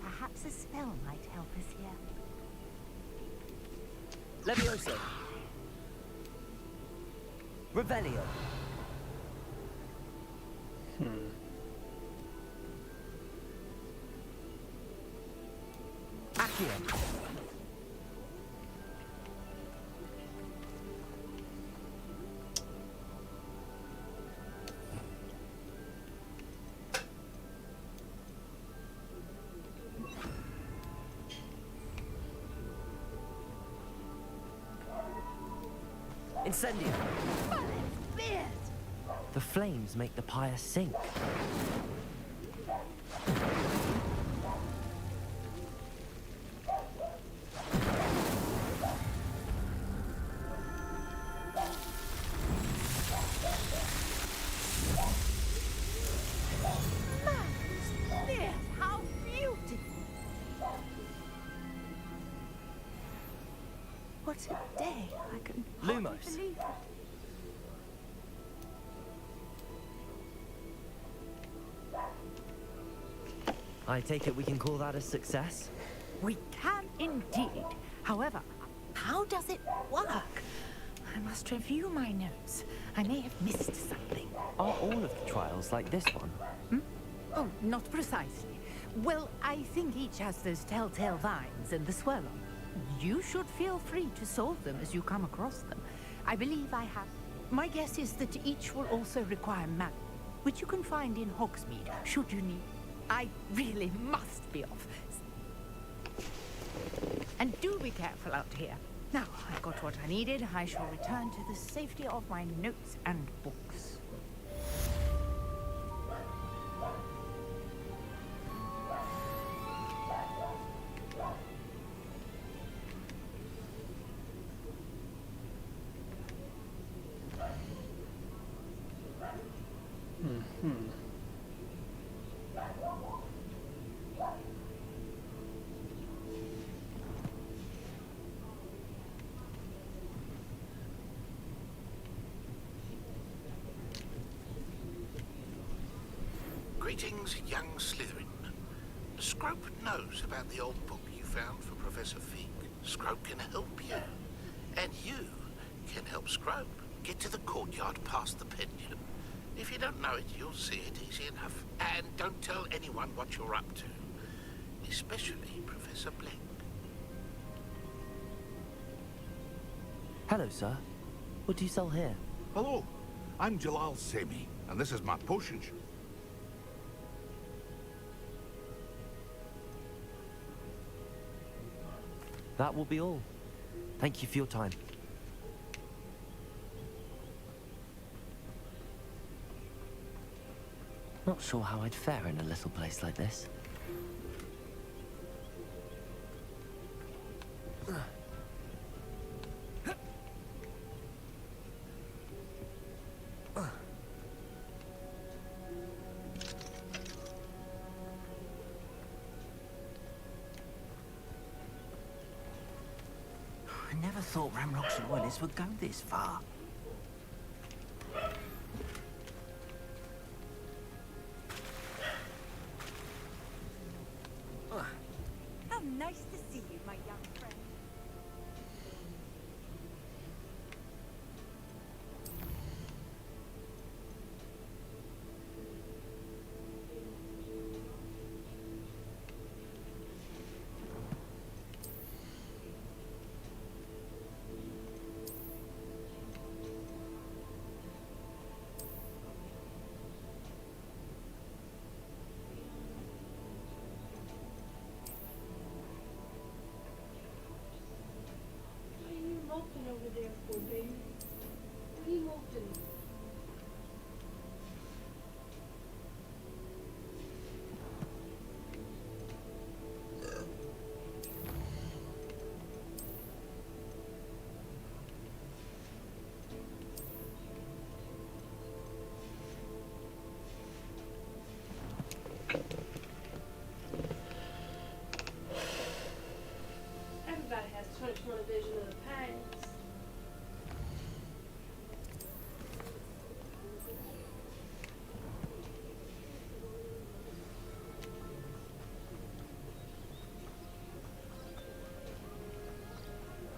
Perhaps a spell might help us here. Levioso. Revelio. Accio. Incendio. The flames make the pyre sink. How beautiful! What a day! I can hardly Lumos. believe it. I take it we can call that a success? We can indeed. However, how does it work? I must review my notes. I may have missed something. Are all of the trials like this one? Oh, not precisely. Well, I think each has those telltale vines and the swirl on. You should feel free to solve them as you come across them. I believe I have. My guess is that each will also require mana, which you can find in Hogsmeade, should you need. I really must be off. And do be careful out here. Now, I've got what I needed. I shall return to the safety of my notes and books. Greetings, young Slytherin. Scrope knows about the old book you found for Professor Fig. Scrope can help you. And you can help Scrope get to the courtyard past the pendulum. If you don't know it, you'll see it easy enough. And don't tell anyone what you're up to. especially Professor Black. Hello, sir. What do you sell here? Hello, I'm Jalal Semi, and this is my potions. That will be all. Thank you for your time. Not sure how I'd fare in a little place like this. I never thought Ramrock's royalists would go this far. How nice to see you, my young friend. What are you moping over there for, baby? What are you moping? Everybody has 20/20 vision of the past.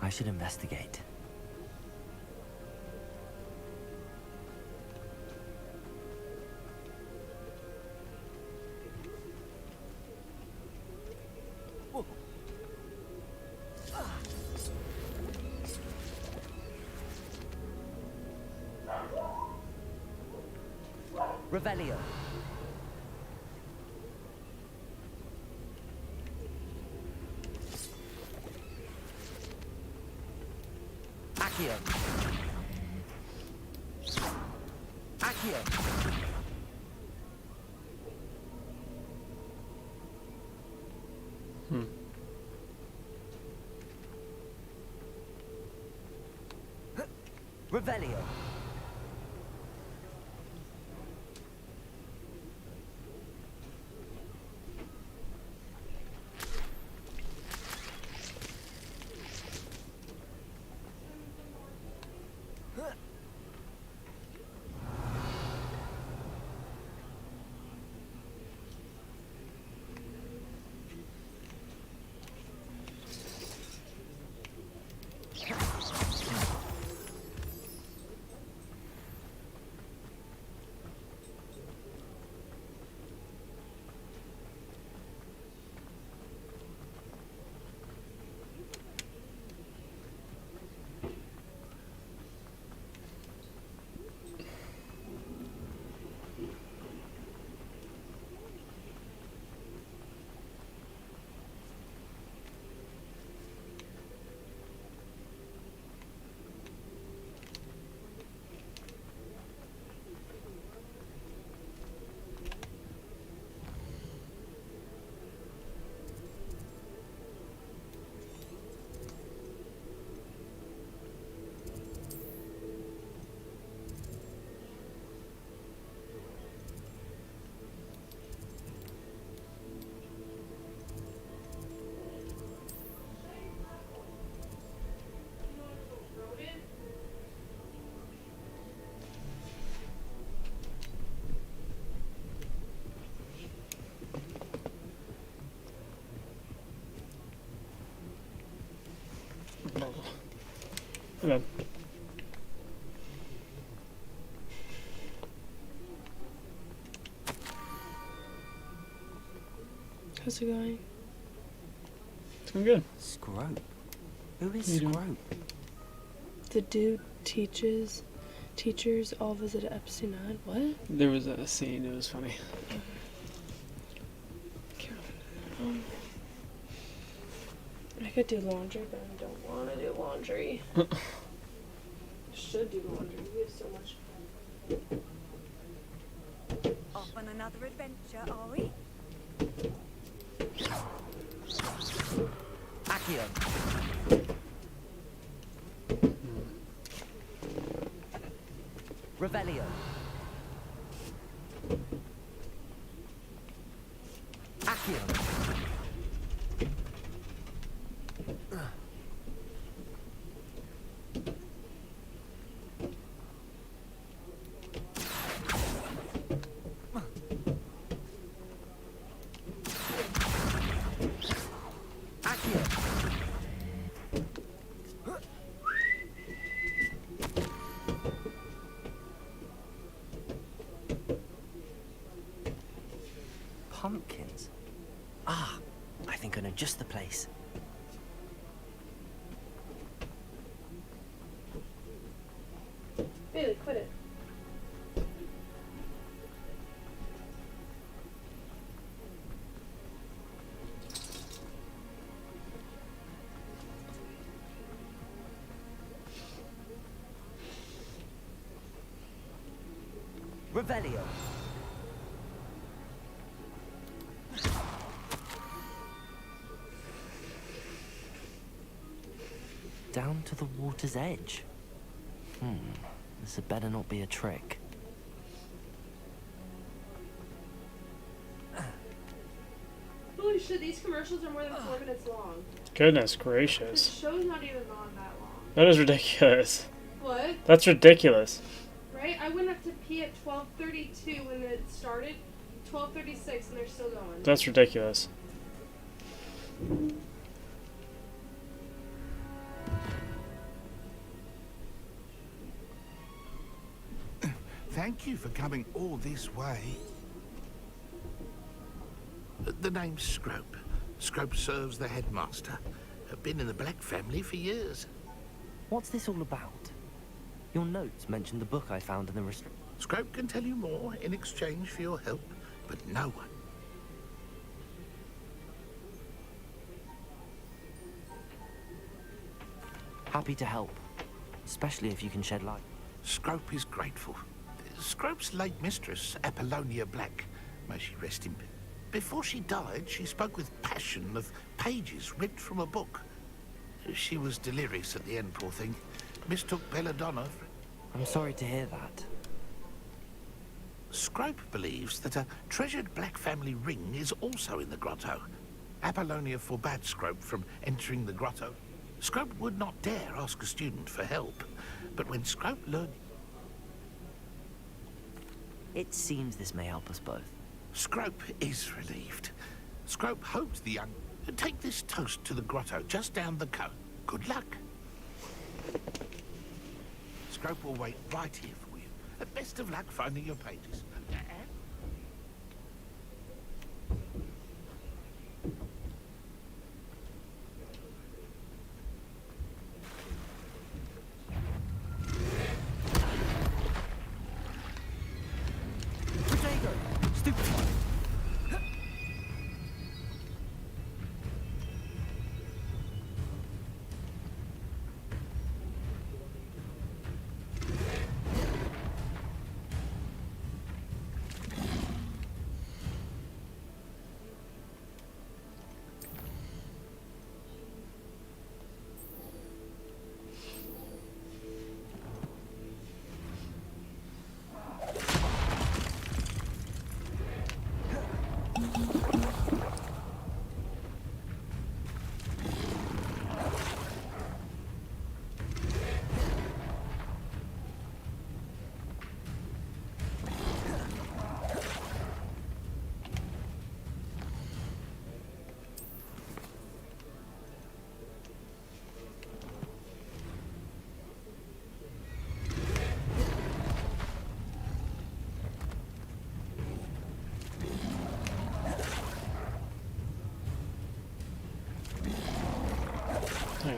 I should investigate. Revelio. Accio. Accio. Revelio. Okay. How's it going? It's going good. Scrope? Who is How you doing? Scrope? The dude teachers all visit Epstein Island. What? There was a scene, it was funny. I could do laundry, but I don't want to do laundry. Should do laundry. We have so much. Off on another adventure, are we? Accio. Revelio. Accio. Pumpkins? Ah, I think I know just the place. Bailey, quit it. Revelio. Down to the water's edge. This had better not be a trick. Holy shit, these commercials are more than 4 minutes long. Goodness The gracious. show's not even gone that long. That is ridiculous. What? That's ridiculous. Right? I went up to pee at 12:32 when it started. 12:36 and they're still going. That's ridiculous. Thank you for coming all this way. The name's Scrope. Scrope serves the headmaster. Been in the Black family for years. What's this all about? Your notes mentioned the book I found in the Scrope can tell you more in exchange for your help, but no one. Happy to help, especially if you can shed light. Scrope is grateful. Scrope's late mistress, Apollonia Black, may she rest in peace. Before she died, she spoke with passion of pages ripped from a book. She was delirious at the end, poor thing. Mistook Belladonna for... I'm sorry to hear that. Scrope believes that a treasured Black family ring is also in the grotto. Apollonia forbade Scrope from entering the grotto. Scrope would not dare ask a student for help, but when Scrope learned... It seems this may help us both. Scrope is relieved. Scrope hopes the young... Take this toast to the grotto just down the coast. Good luck. Scrope will wait right here for you. Best of luck finding your pages.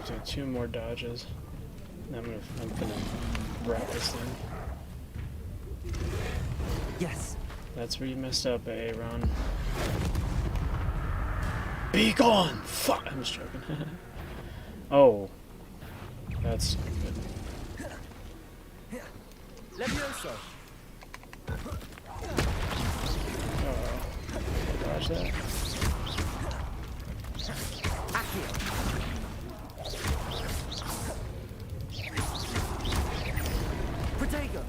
have to do 2 more dodges. I'm gonna wrap this thing. Yes. That's where you messed up, Ron. Be gone! Fuck! I'm just joking. Oh. That's good. Levioso. Dodge that. Protego.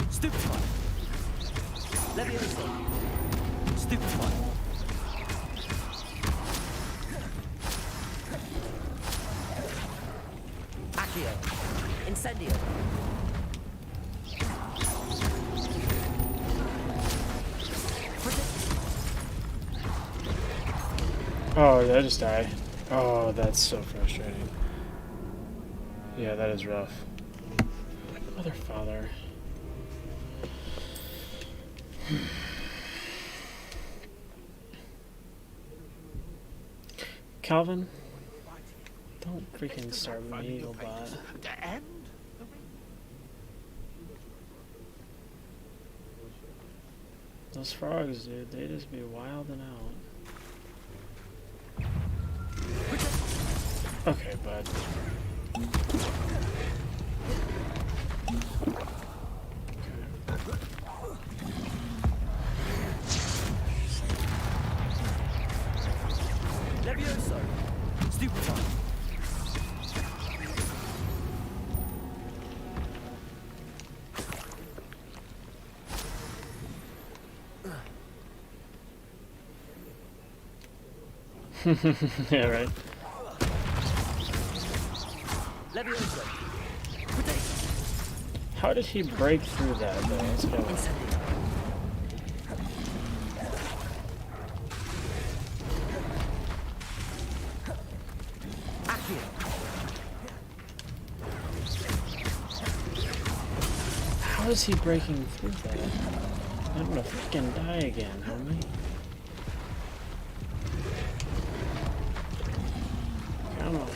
Stupefy. Levioso. Stupefy. Accio. Incendio. Oh, did I just die? Oh, that's so frustrating. Yeah, that is rough. Mother father. Calvin, don't freaking start with me, you bot. Those frogs, dude, they just be wilding out. Okay, bud. Levioso. Stupefy. Yeah, right. Levioso. How did he break through that, though? Let's go. How is he breaking through that? I'm gonna freaking die again, homie. Come on.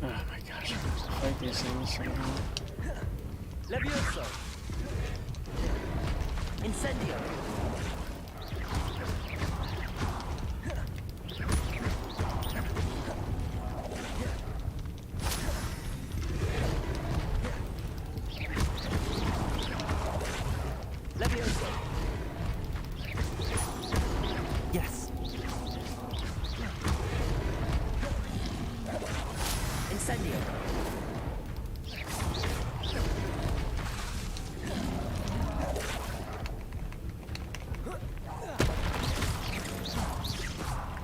Oh my gosh, I have to fight these things somehow. Levioso. Incendio. Levioso. Yes. Incendio.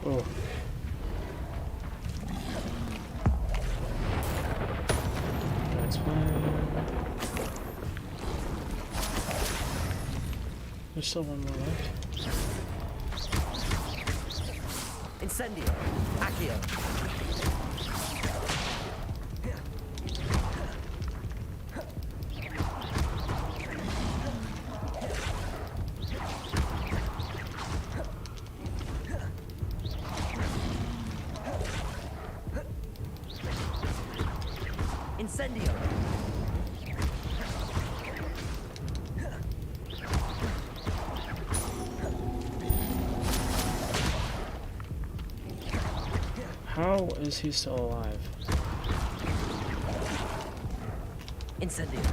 Oh. That's fine. There's still one more left. Incendio. Accio. Incendio. How is he still alive? Incendio.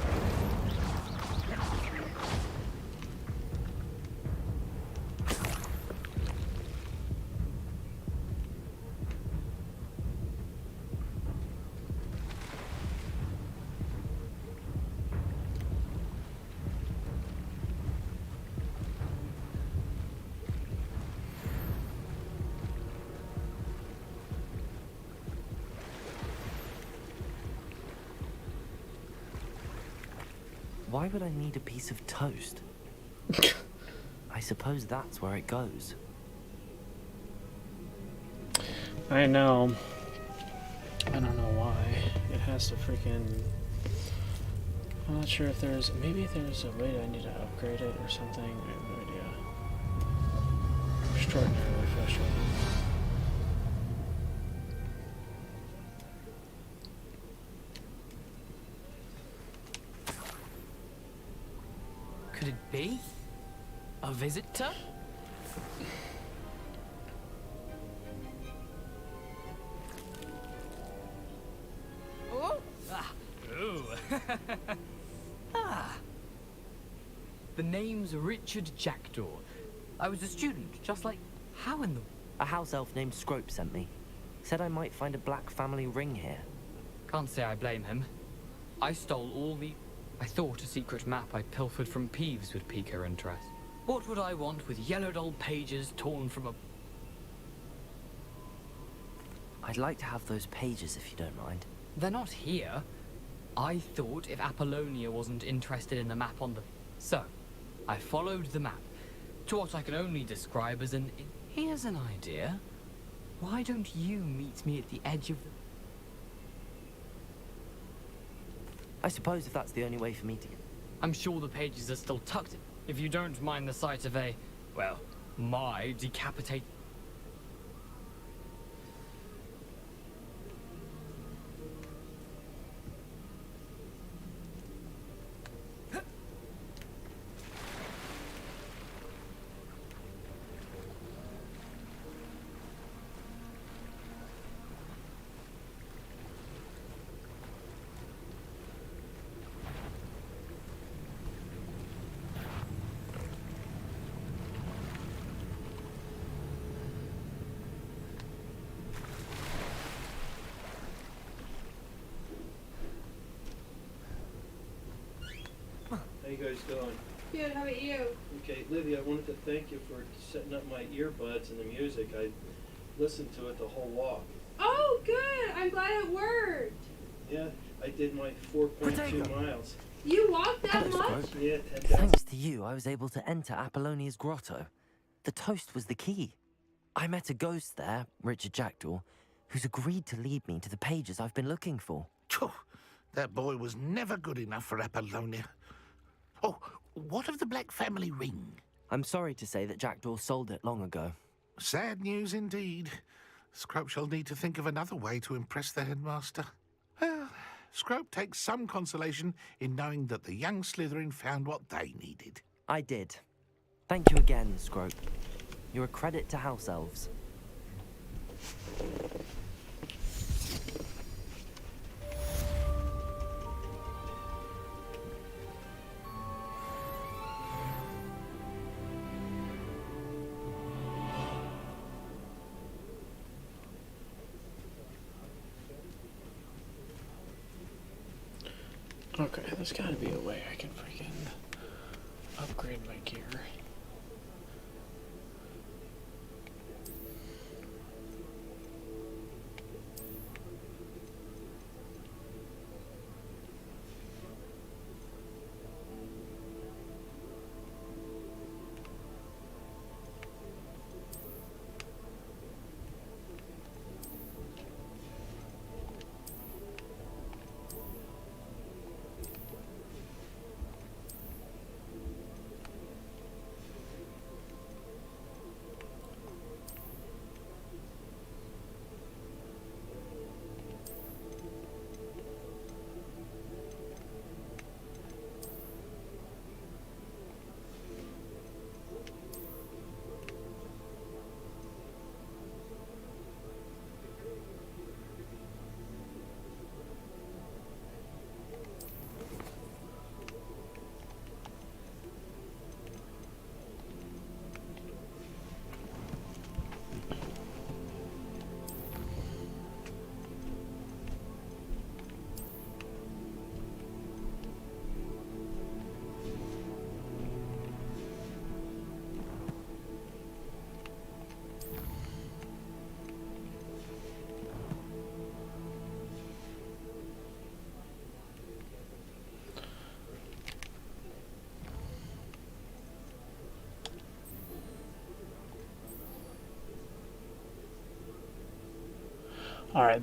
Why would I need a piece of toast? I suppose that's where it goes. I know. I don't know why. It has to freaking... I'm not sure if there's... Maybe there's a way I need to upgrade it or something. I have no idea. extraordinarily frustrating. Could it be? A visitor? Oh! Ah! Ooh! Ah! The name's Richard Jackdaw. I was a student, just like... How in the... A house elf named Scrope sent me. Said I might find a black family ring here. Can't say I blame him. I stole all the... I thought a secret map I pilfered from Peeves would pique her interest. What would I want with yellowed old pages torn from a... I'd like to have those pages if you don't mind. They're not here. I thought if Apollonia wasn't interested in the map on the... So, I followed the map to what I can only describe as an... Here's an idea. Why don't you meet me at the edge of the... I suppose if that's the only way for me to get... I'm sure the pages are still tucked in. If you don't mind the sight of a... well, my decapitate... How you guys doing? Good, how about you? Okay, Livy, I wanted to thank you for setting up my earbuds and the music. I listened to it the whole walk. Oh, good! I'm glad it worked. Yeah, I did my 4.2 miles. You walked that Hello, much? Scrope. Yeah, 10,000. Thanks to you, I was able to enter Apollonia's grotto. The toast was the key. I met a ghost there, Richard Jackdaw, who's agreed to lead me to the pages I've been looking for. Phew, that boy was never good enough for Apollonia. Oh, what of the Black family ring? I'm sorry to say that Jackdaw sold it long ago. Sad news indeed. Scrope shall need to think of another way to impress the headmaster. Well, Scrope takes some consolation in knowing that the young Slytherin found what they needed. I did. Thank you again, Scrope. You're a credit to house elves. Okay, there's gotta be a way I can freaking upgrade my gear. Alright,